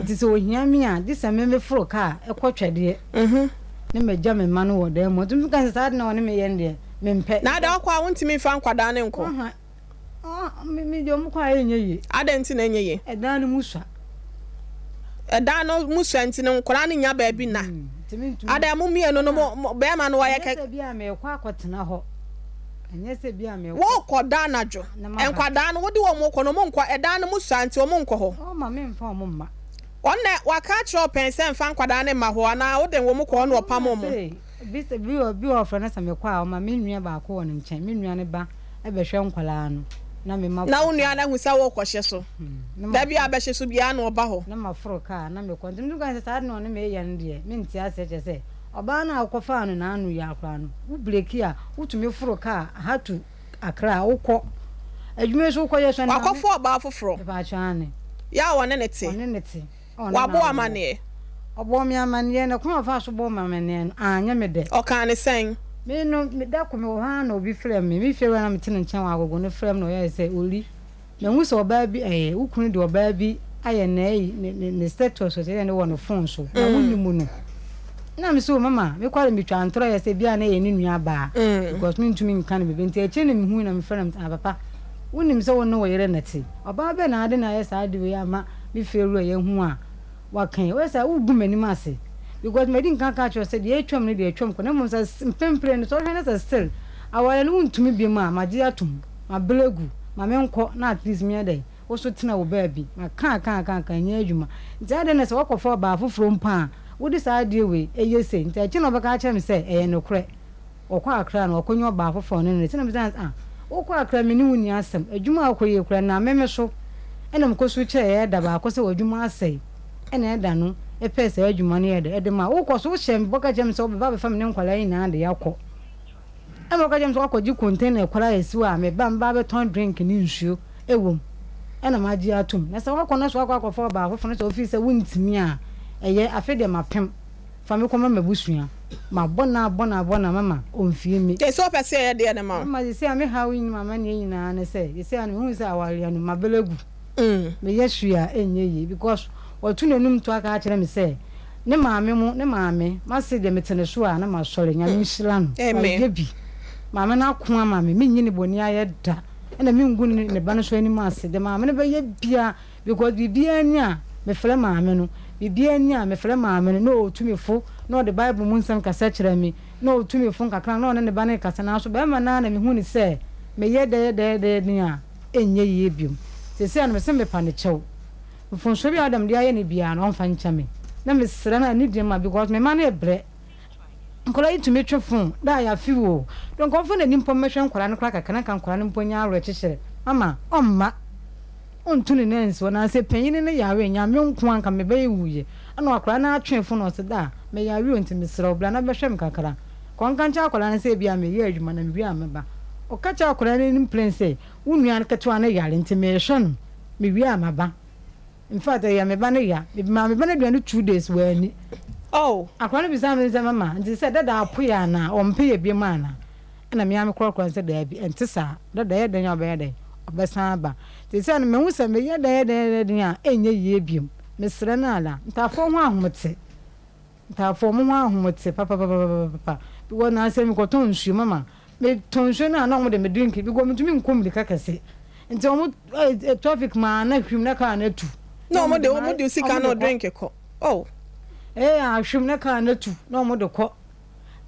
nti so ohia mi a disa me fro ka ekotwede ne meja me ma no wo da mo tum kan sa na woni me yende me mpe na da kwa wontimi fa nkwada ne nko me jom kwa enye adenti na enye ye edan musa edan no musa nti ne nkora ne nya ba bi na ada mu mie no be ma no wa ye ke bia me kwa akotena ho enye se bia me wo koda na jo enkwada no wo de wo mo ko no mo nkwa edan no musa nti wo mo nko ho o ma me mfa wo mo ma onne waka tro pense mfa nkwada ne ma ho na wo de wo mo ko no opam mo bi o frana sa me kwa o ma me nua ba ko won nchen me nua ne ba e be hwe nkwala no na me ma na wo nua na hu sa wo kwhye so da bi abehye so bia na oba ho na ma fro ka na me kontim du kan sa na no me ye ndie me ntia ase che se oba na akọfa no na anu ya akra no wo breki a wotumi fro ka hatu akra wokọ adwume so wokọ ye so na akọfo oba foforo ba chaane ya wone nete wabo amane obo mi amane na ko fa so bo mamane no anya me de o kan ne sen me no me da ko me wo ha na obi frem me frem na me tene nchen wa agogo no frem no ye se oli na hu so oba bi ukunu de oba bi aye na ne status so se ne wo no phone so na wonni mu no na me so mama me kwale me twa antro ye se bia na ye ni nua ba because me ntumi nkan me benti eche ne me hu na me frem papa wonni se wo no wo yere nati oba be na ade na ye sa ade we ama me feru ye hu a wakan we say ugu manim ase because me din kan ka cho say de etwam ne de etwam ko na mo say mpempre ne so hwe na still awale no ntumi bi ma magye atum ma belegu ma menko na at least me dey wo so tena wo ba bi ma kan nya adwuma nti ade na say wakofa ba afoforo mpa wo di sa de we eyese nti achi no beka acha me say no kure okwa akra na okonyo ba afoforo ne tena me say okwa akra me ni wuni asem adwuma akoye kura na meme so enam ko so che da ba ko say adwuma asai ene da no pese adwuma ne ede ma wo ko so hye boka jem so ba fam ne nkwala yi na de yakọ e boka jem so akọji container kwala esi wa me ba mba be ton drink ni nsuo ewom ena ma ji atum na se wakọ na so akọfọ ba afọ so office wuntimi a eye afede mapem fami ko ma mabusua ma bona mama onfie mi e so pese ye de na ma se ame hawi ni mama ne nyina na se ye se anu hu se awari anu mabelegu me yesua enye yi because otu nenum to aka akere me se ne maame mase de metene so a na ma sore nya nhyira no ye bi maame na ko ama me nyini boni aye da na me ngu ne ba no so ani mase de maame ne be ye bia because bibia nya me fere maame no bibia nya me fere maame no otumi fo no the bible mun sam kasa kire me no otumi fo kakran no ne ba ne kasa na so be ma na me hu ni se me ye de ni a enye ye biom se an me se me pa ne chew mfonso bi adam dia ye ne bia no mfa ncha me na me sere na ni di ma because me ma na ebre nkola itumi twefon da ya fi wo don konfo na nimpo mehwe nkola ne kora kakana kan nkola ne mponya aro ekyekere mama omma ontuni nensi wona se panyin ne yawe nya me nko anka me be wuye ana akora na atwefo no se da me yawe ontimi sere obla na behwe me kakara kon kan cha akola na se bia me ye adwuma na me bia me ba o ka cha akola na nim plan say wunua na ketewa na yare nti me hwe no me bia ma ba in fact ya me ba na ya me ba na aduane 2 days we ani oh akola bi sa me mama nti se dada apo ya na o mpe ye bi ma na na me am korokoro se da bi enti sa dada ye den oba ye den obesan ba ti se na me hu se me ye da ye den a enye ye biem me sere na ala ntafo ho ahomote ntafo mo ho ahomote papa bi wo na se me ko ton nsu mama me ton nsu na na mo de me drink bi go me tumi nkom de kakase nti o mo traffic ma na hwim na ka na tu no mo de sika no drink ko oh a hwim na ka na tu na mo de ko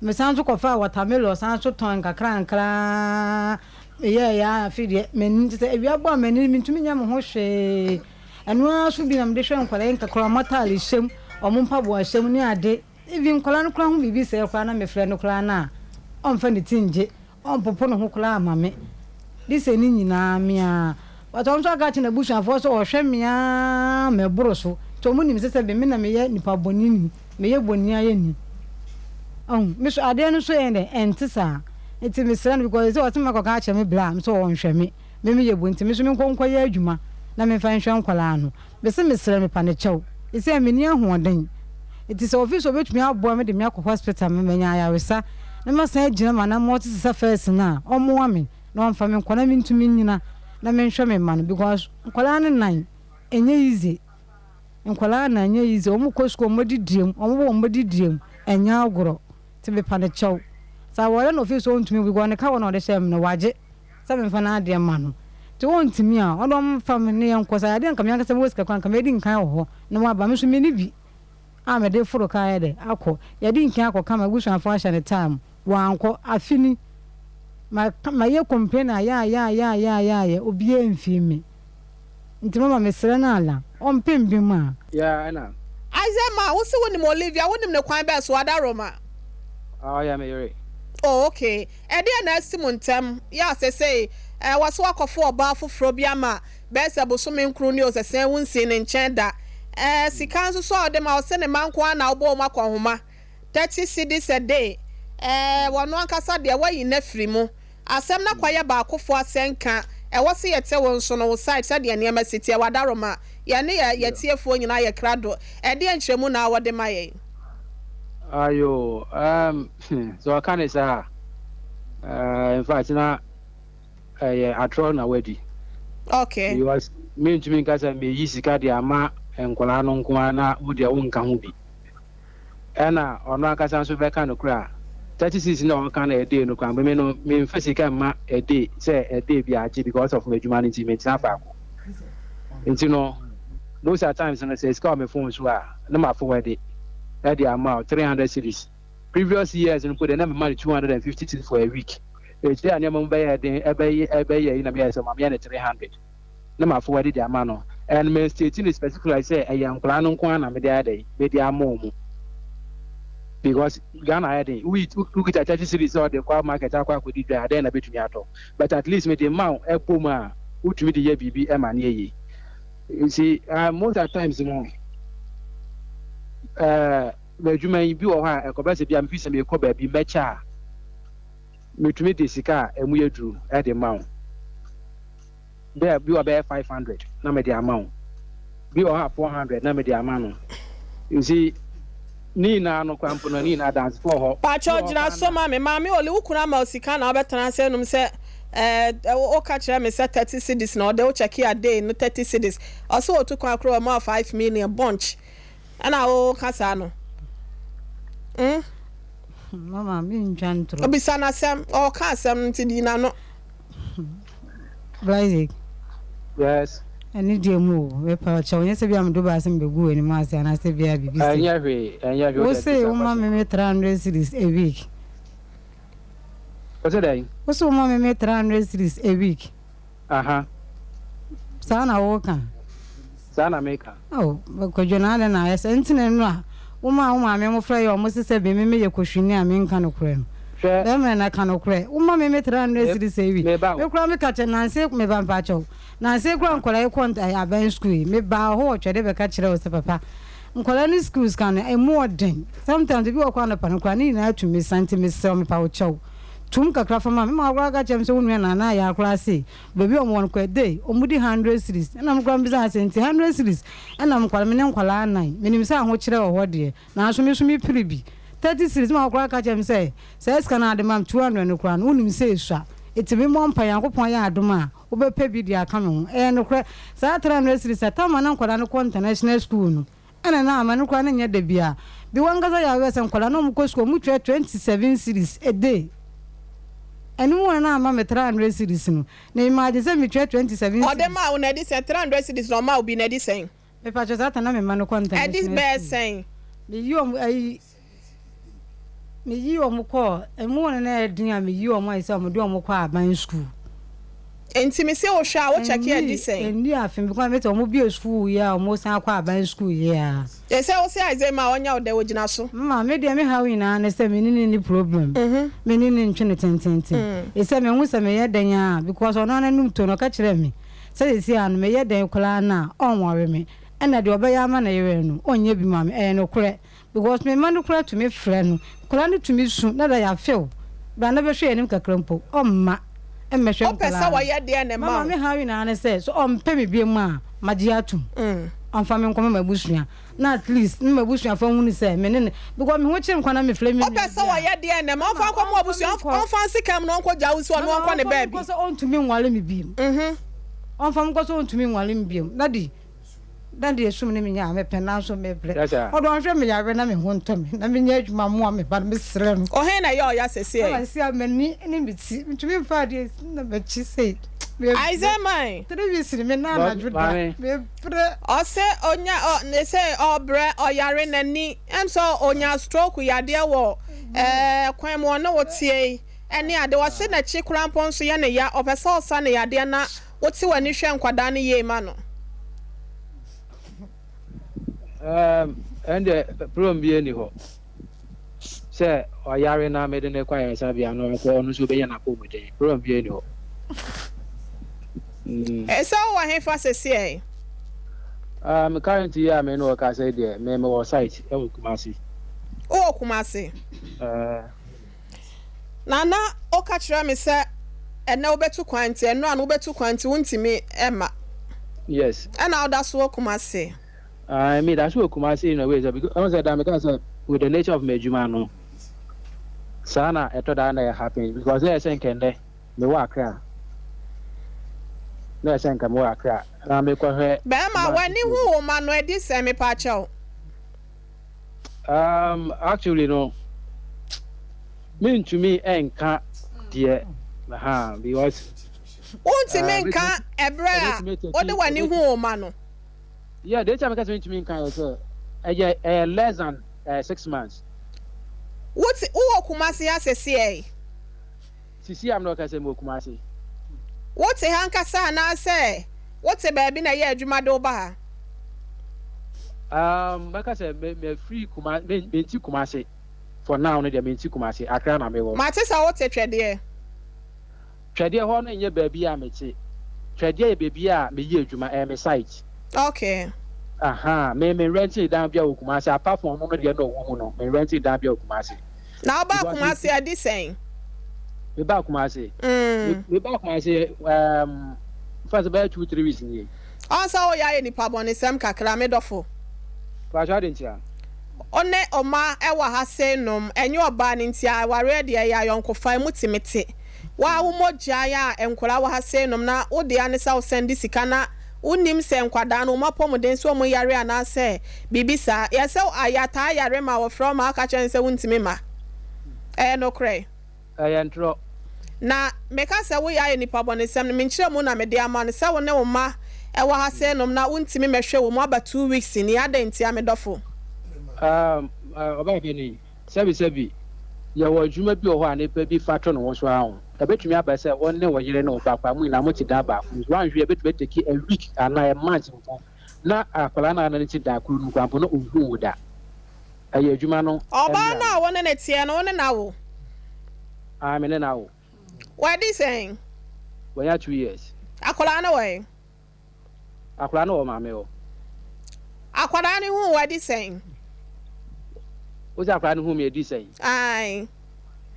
me san so ko fa watermelon san so ton kakra ya afide me nti se ewia bo me ni ntumi nya mo ho hwe enu aso bi na me de hwe nkwala nkakra matali hyem omo mpabo hyem ni ade even nkwala no kra ho bibi se kra na me frɛ no kra na omfa ni tinje ompopo no ho kra ama me dise ni nyina mia wato nso aga chi na busuafo so ohwe mia me boro so to mu nim se be me na me ye nipa bonini me ye boni aye ni me so ade no so ende entisa enti me sra no because o tuma ko ka che me bla so won hwe me ye bonti me so me nkonko ye adwuma na me fa nhwe nkwala no be se me sra me pa ne chew ise me ni ahoden enti so office obetumi abo me de me akọ hospital me menya ayawesa na ma san agina ma na mo ti sa first na omo ame na on fa me nkona me ntumi nyina na me nhwe me ma no because nkwala ne nan enye easy nkwala na enye easy omo kosko modidiem omo bo modidiem enya agoro ti be pa ne chew sa wore no office on tumi bi go ne ka wona de shem no waje sa me fa na ade ma no ti won timi a odom fa me ne yankosa ade nka me yanka se mo sika kwan ka me di nkan ho na wa ba me so me ni bi a me de furo ka de akọ ya di nkan akọ kama gusuafo ahya ne time wa anko afini ma ye complain ya obi enfimi nti mama me sere na ala on pembi ma ya ana Azema wo se wonim Olivia wonim ne kwan be so adaroma ya me yore oh okay e de na asimuntem ya say waso akofo oba foforo bi ama be se bosome nkru ni osesen wunsi ne nchen da sika nso so de ma o se ne manko na obo ma kwahoma 30 cedis a day wono ankasa de wayi na firi mu asem na kwaye ba akofo asenka wo se yete won so no site sa de ne ma siti wadaroma ya ne ya yetiefo nyina ye krado de enkyeremu na wode ma ye ayo so I can say in fact na atro na wedi okay you was me to me kasa me yisika de ama enkola no nko na wodi wonka ho bi ena ono akasa so be ka no kra 36 na wonka na ede no kwa me no me mfasika ma ede say ede bi aje because of medjuma nti me tina fa ko nti no most at times na say sika me phone so a na ma forward at the amount 300 cedis. Previous years and put the number money 250 cedis for a week. It's there near Mumbai every year in a year, so I'm 300. Number forwarded the amount. And me stating specifically, I say, I am planning one and media more. Because Ghana had we look at 30 cedis or the car market, I could do that, then a bit me at all. But at least with the amount, a puma, who to me the year BBM and ye. You see, most of the times, you know. Medjuma bi wo ha ekobese bia mfise me ko ba bi mecha metumi de sika emu yedru e de mawo be bi wo be 500 na me de amawo bi wo ha 400 na me de amano you see ni na no kwampo no ni na dance for ho pa cho jira so ma me ole wukuna ma sika na obetana se num se o ka kire me se 30 cedis na o de o check a day no 30 cedis also o to kwa kro ma 5 million bunch ana o kasa no mama mi njantro obisana sem o ka sem ntidi na no Blazing yes ani die mu we pa cha onye se bia mdo ba sem begu ani ma se na se bia bibi se anya hwe o se o ma me 300 cedis a week o se dai o se o ma me 300 cedis a week aha sana wo kan sana meka oh ko jona na ya se ntine no a uma me mo fra yo mo se be me ye kohwini a me nka no kure no be me na ka no kure uma me 300 cedis a week me kura me ka che nanse me ba mpa cho nanse kura nkola e konta ya ban school me ba ho twede be ka kire o se papa nkwala ni schools kan e more den sometimes bi wo kwa na panokwa ni na atumi santi me se me pa wo chew tum kakra fama me ma kwa ga chem se wonu na ya akra se baby o mo kwa day o mudi 100 series na mo kwa mbiza senti 100 series na mo kwa me ne nkwala anan menim se aho kire wo de na so me piribi 30 series ma kwa ka chem se scan ade mam 200 no kwa no unim se esua etimi mo mpa yankopon ya adoma wo be pe bi dia ka me ho no kwa sa 300 series atama na nkwala no ko international school no ana na ama no kwa na nya da bia bi wangaza ya wese nkwala no mo ko school mu 27 series a day anyone na ama me 300 series no na imagine say me 27 series o dem a una di 300 series no ma obi na di sen me pa chota na me ma no ko international e dis be sen me yi om ko emu na edin a me yi om ai say om do om ko aban school enti me say o hwa wo check here di sen endi afin bi ko me to om bi school ya om san ko aban school ya e say o say ai ma onya o de wo gina so ma me dia me hawi na na say me ni problem me ni ntwe tententen e say me hu say me ye dan a because ono na num to no ka kire me say say an me ye dan kula na on wore me ena de obeya ma na yere no onye bi ma me no kure because me man kura to me frɛ no kura no to me su na da ya feel ba na be hwe enim kakrampo o ma e me hwe o pesa wa ye de na ma me hawi na na say so o mpe me bi mu a magye atum on fa me nkoma mabusua na at least me mabusua fa hu ni say me ne because me ho kire nkwana me frɛ me o pesa wa ye de na ma o fa nkoma mabusua on fa sikam no onko jawu so no onko ne baby because on to me nwale me bi on fa because on to me nwale me bi dan de esum ne menya me pena so me bre o don hwe me yawe na me ho ntom na menya adwuma mo a me ba me sere no o he na ye o ya sese e si amani ni biti ntumi fa de na ba chi sei aize mai television me na na juda me bre o se onya o ne se o bre o yare na ni em so onya stroke ya de wo kwan mo na wo tie ene ade wo se na chi krampo so ye ne ya o pesa o sa ne ya de na wo ti wani hwe nkwada ne ye ma no and the problem be any ho say o yare na me de ne kwa yan sa bia no ko no so be ya na ko mu de problem be any ho so wa he fa sese e currently ya me no ka say there me wo site e wo Kumasi o Kumasi nana o ka kire me say ena obetu kwanti eno an obetu kwanti wontimi ema yes ena oda so Kumasi I mean that's what Kumasi in a way because I said that with the nature of Mejuma no sana eto da na happen because they say kende me wa kra no say nka me wa kra na me kwa he be ma wani hu ma no edi se me pa chew actually no mean to me enka dear because won't me nka ebra o de wani hu ma no yeah, the time I to me kind of less than 6 months. What's Kumasi as a CA? See, I'm not going to say Kumasi. What's a hankasa na say? What's a baby na year Jumadoba? Like I said, me free Kumasi for now. They mean Kumasi. I can't remember. Matisa, what's a trade? Trade horn in your baby, I may say. Trade baby, me year Juma, me site. Okay. Me rent it down bia Kumasi apart from no dey no me rent it down bia Kumasi. Now ba Kumasi are this saying. Me ba Kumasi. Me ba Kumasi first about 2-3 weeks here. Also o ya ni pabone sem kakra me dofo. Ba sha den tia. One oma e wa ha se nom enye oba ni ntia ware de ya yonko fa mutimete. Wa wo mogya ya enkola wa ha se nom na wo de anesa wo send sika na unim se nkwada no mapom den so mo yare ana se bibisa ya se ayata yare ma wo from aka chen se wuntimi ma no kre ntro na meka se wo ya ni pabone sem me nkyere mu na me de ama no se wo ne wo ma e wa ha se nom na wuntimi mehwe wo mo aba 2 weeks ni adenti amedofo oba be ni sebi ya wo adwuma bi ho anepa bi fato no wo so ahụ tabetumi aba se won ne wo yire na obakwa mu na mo ti da ba wan hwe betube take a week and a month na akwala na na ti da kuru nu kwampo no ohun wo da ayi adwuma no oba na wo ne tie no ne na wo me ne na wo what is saying we ya 2 years akwala na wo akwala na wo ma me wo Akwada ni hu wadi sen. Oza akwada ni hu me di sen. Ai.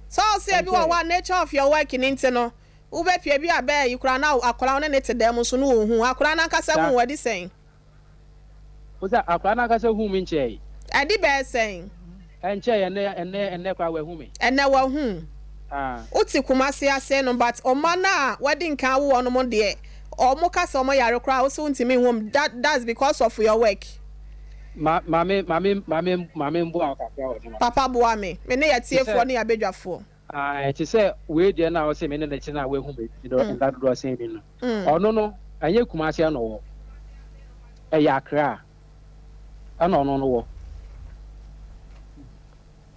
So say bi wa nature of your work ni nti no. Ube pie bi abe yi kura na akwada one ne te dem so no hu. Akwada na kasa hu wadi sen. Oza akwada na kasa hu mi nche. Adi be sen. Enche ene kwa we hu me. Ene wa hu. Uti kumasi ase no but oma na wedding kan wo no mo de omo kasa omo yare kra wo so ntimi home that's because of your work. Mame mbo akakra o. Papa boa me ne ya tiefo ne ya bedwafo. Ti say we de na wo say me ne ne china we hu me that do say me no. Ono no anye kumasi no wo. E ya kra. Ana ono no wo.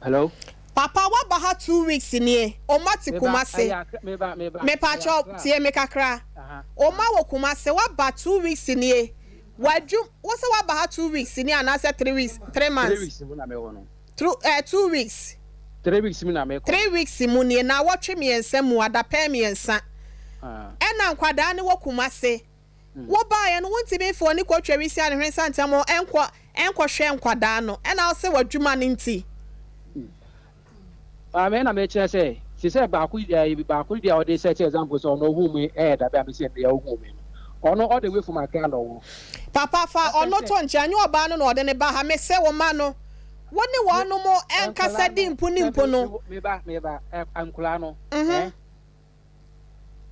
Hello? Papa wa ba ha 2 weeks ni o mati kumase me pa cho tie me kakra o ma wo kumase wa ba 2 weeks ni waju wo se wa ba ha 2 weeks ni ana se 3 weeks 3 months 3 weeks mu na me wo no 2 weeks 3 weeks mu na me ko 3 weeks mu ni na wo twe me ensa mu adape me ensa ena nkwada ne wo kumase wo ba ye no wonti me fo ni ko twa wisi ane hwensa ntamo enko hwe nkwada no ena wo se wadwuma ne nti na me chere say she say ba ku dia o dey set example so no hu me da ba me say dey hu me ono all the way from Accra no papa fa ono to nche anyo oba no na ode ne ba ha me se wo ma no woni wo no mo enkasa di mpu ni mpu no me ba ankula no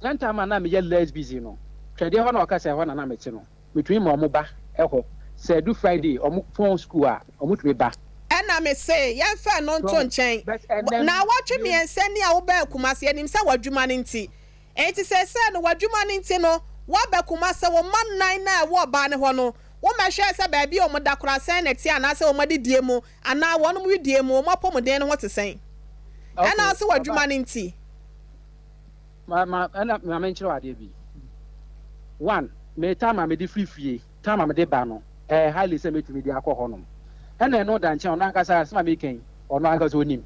nanta ma na me ye less busy no twede ho na o ka say ho na me che no between mo ba eho say do Friday omo phone school a omo to me ba ena me say ye fa no nto nchen na watwe me ense ni a wo ba kumase anim se wadwuma ne nti enti se no wadwuma ne nti no wa ba kumase wo man nan na wo ba ne ho no wo ma hwe se ba bi o mo da kura sen na ti ana se wo ma didie mu ana wo no mu didie mu o ma pom den ne ho te sen ena se wadwuma ne nti ma ena me nchiro ade bi one me time me di free time me de ba no highly se metumi di akọ no ena no da nche ono akasa asema meken ono akasa onim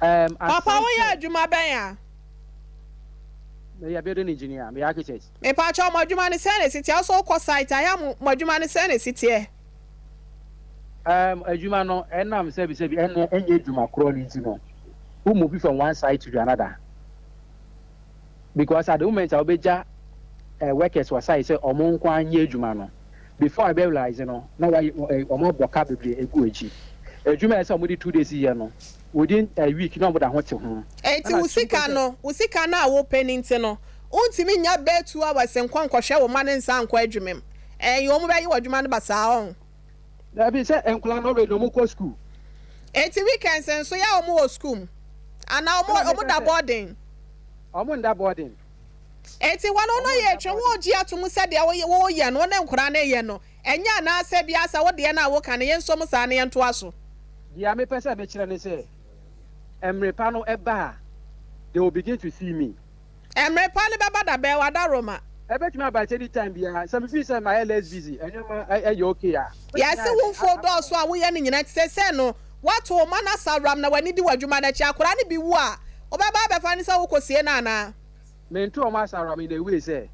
papa wo ya adwuma ben ya me ya building engineer me architect me pa cha mo adwuma ne sene city also ko site aya mo adwuma ne sene city e adwuma no enam se bi enye adwuma kro ni nti no who move from one side to another because at the moment I obeja workers was say omo nko anye adwuma no before I realize no now I omo boka bebre egu echi adwuma ese omo di 2 days here no within a week no omo hote ho enti usika na wo peni nti no untimi nya be 2 hours nkwankwohwe wo mane nsa nkwa adwumem omo be yi wadwuma no basa on na bi se enkula no we no mo ko school enti weekends nso ya omo wo school ana omo da boarding omo nda boarding eti wano no ye twe wo gi atum se de wo ye no ne nkura na ye no enya na ase bia sa wo de na wo kan ye nsom sa na ye nto aso dia me pese be kire ne se emrepa no eba they will begin to see me emrepa ne baba da be wada roma ebetuma ba any time bia some feel say my less busy enyoma you okay ya yes wo fo do so a wo ye ne nyina se no wato ma na saram na wani di wadwuma na chi akura ne bi wu a obaba be fa ni sa wo kosie na na me nto ma saram in the way say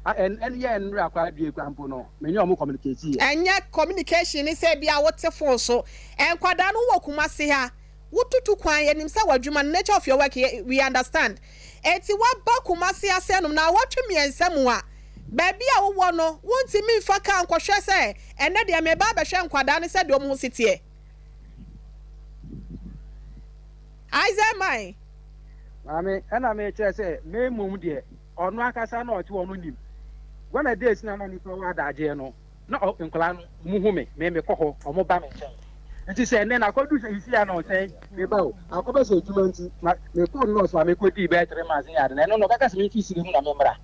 and yeah and akwa due kwampo no me nyo mo communicate here enya communication ni say bia wo te fo so enkwada no wo kuma se ha wotutu kwan ye nim say wadwuma nature of your work we understand eti wa ba kuma se asenum na watwe miensam a ba bia wo no wonti mi fa kan kwhwe say ene de me ba ba hwe enkwada ne say de omo sitie Aizemai Mami, ena me chere say me mum de onu akasa na oche onu nim. When a day na na ni for wada aje no. Na nkola no mu hu me koho omo ba me nchen. Nti say ne na kodu say isi ya na o say me ba o. Akoba so juma nti me ko no so me ko di be 3 months ya na no kaka se me fi siri mu na me mra.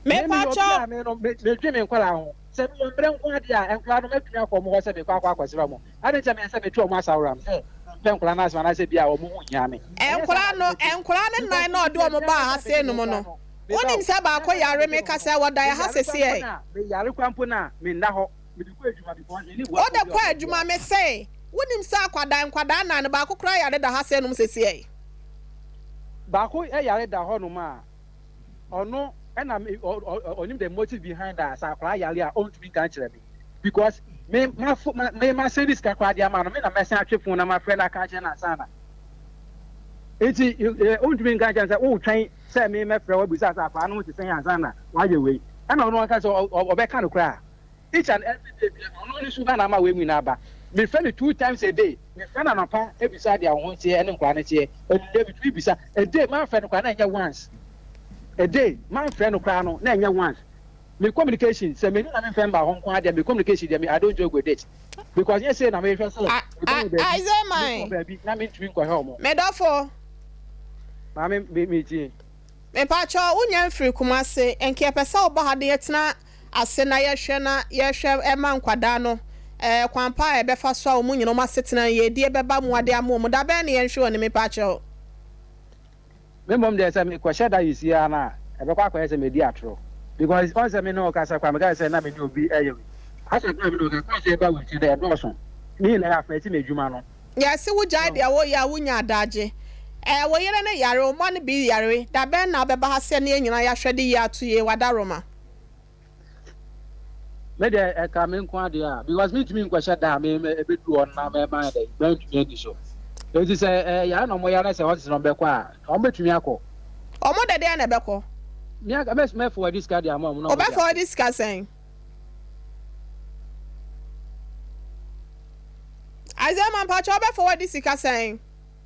Me pa cho me no me dwe me nkola ho. Se me mbre nko ade a nkola no metumi akọ mo ho se me kwa kwasira mo. Ade nche me se me tu omo asawram. Enkura na asma na se bia omo hu nyame enkura ne nan na ode omo ba ha se no mo no onim se ba akoyare me ka se woda ya ha sese e me yare kwampo na me nda ho me di ko adwuma because ni ode ko adwuma me se wonim se nkwada na ne ba akokora yare da ha se no sese e ba ko yare da ho no ma ono and I'm on the motive behind that. So I ya own to be cancer because my say this kakwadia man, me na message phone na my friend I can't na sana. It's own to be cancer say oh train say me friend we bisa sa kwa no to say sana. Why you wait? And I know can so obeka no cry. Each and every day, I know sugar na ma we na ba. Me friend 2 times a day. Me friend na pa e bisa dia won tie ene nkwa na tie. E dey between bisa. A day my friend nkwa na nya once. A day my friend nkwa no na nya once. Me communication say me na me friend ba hon kwa dia me communication dia me I don't joke with it. Because you say na me friend say I say mine. Baby na me twin kwa help. Me dafo. Ma me tie. Me pa cho unya free Kumase enke pesa oba ha de yetna ase na yehwe e man kwada no kwampa e be fa so a omu nyino masetena ye die beba mu ade amu da be na yenhwe ne me pa cho me mom dey say me kwasha da yisi ana e be kwa kwa say me di atro because on say me no ka say kwa me ga say na me ni obi eyewe asa kwa me no ka kwa say ba we ti dey do so ni na ya fa ti me djuma no ya se wo jai de wo ya wunya adaje wo yere ne yare o mo ne bi yare da be na be ba ha se ne nyina ya hwede ya to ye wadaroma me dey e ka me nko ade a because me tumi nkwasha da me e be du on na me ma dey ban tumi edi so enti say ya na mo ya na say what is no be kwa o betumi akọ o mo de na be ko me aka me for this card am no o be for this card saying Isaiah man pa cho be for this card saying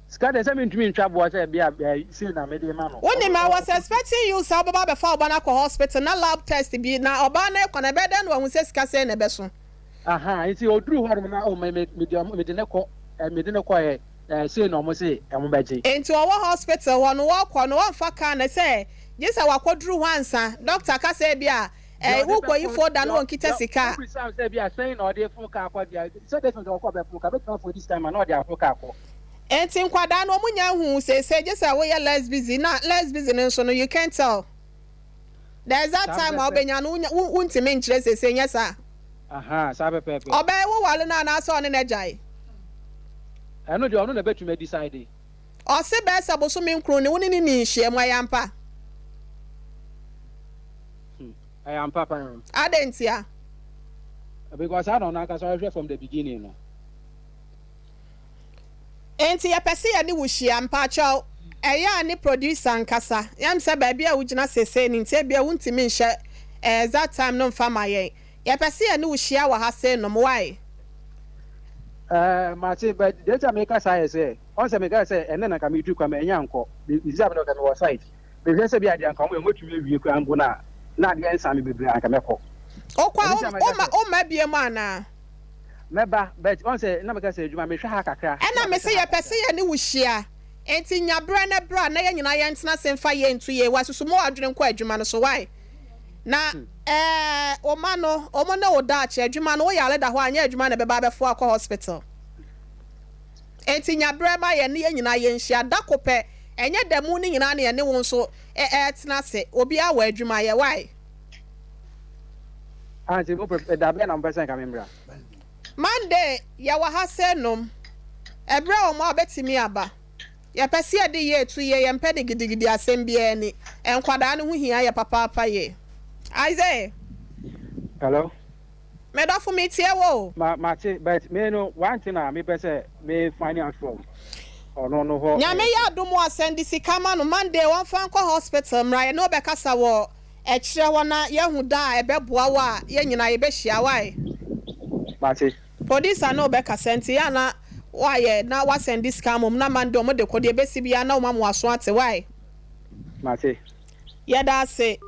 Skade say me ntumi ntwa bo say bia see na me dey ma no. Woni ma was expecting you say oba be fa oba na ko hospital na lab test bi na oba na ko na be den wo hu say sika say na be so. Aha, iti oduru ho na o me de ne ko say no mo say e mo beje. Enti owo hospital wo no wo ko no wo fa ka na say yesa wakoduru ho ansa doctor ka say bia wo ko yi for da no nkita sika. We say bia say na o dey for ka akwa dia. Say dey for ko be for ka be for this time na o dey for ka akwa. Enti nkwada no munya hu say just we ya less busy nso no you can't tell there's that time obenya no untime nkyere say yes sir aha sabe pepe obe wo wale na so ne najai eno de ono na betumi decide o se be se boso me nkro ne woni ni nhye mo yampa ayampa pa adentia because I don't know because from the beginning no Enti ya pese ya ni wuhia mpa chaw eya ni producer nkasa yam se ba bia wugina sese ni ntia bia wuntimi nhye that time no mfa maye ya pese ya ni wuhia wa ha se no why Martin but data make us say on se make us say ene na ka me tu kwa me nya nko bizia be no ka me wo site be se bia dia nka mo motumi wie kwa mbo na de ensa me bebre aka meko okwa o ma bia ma na meba but on say na make say adwuma me hwe ha kakra ena me say ya pese ya ni wuhia enti nyabra na bra na ye nyina ye ntena se mfa ye ntu ye wasusu mo adwene nko adwuma no so why na omo na oda ache adwuma no wo yale da ho anya adwuma na beba befo akọ hospital enti nyabra ma ye ne nyina ye nhia da kopẹ enye demu ni nyina na ye ne won so tena se obi awa adwuma ye why anti mo da be na mpesa ka membra Monday ya wa ha se nom ebre o mo abetimi aba ya pese ya de ye tu ye yempe de gidigidi asem bia ni enkwada ne hu hia ya papa ye Isaiah hello me do for me tie wo ma but me no one thing na me pese me finance from no ho nyame ya adomo asendi sikama no Monday won fa nko hospital mra no be kasa wo ekire wo na ye hu da ebeboa wa ye nyina ye be hia wai Mate. Producer no be kasenti ya na why na wa send this scam na man do mo de kode be sibia na o ma mo aso ate why Mate. Yeah, that's it.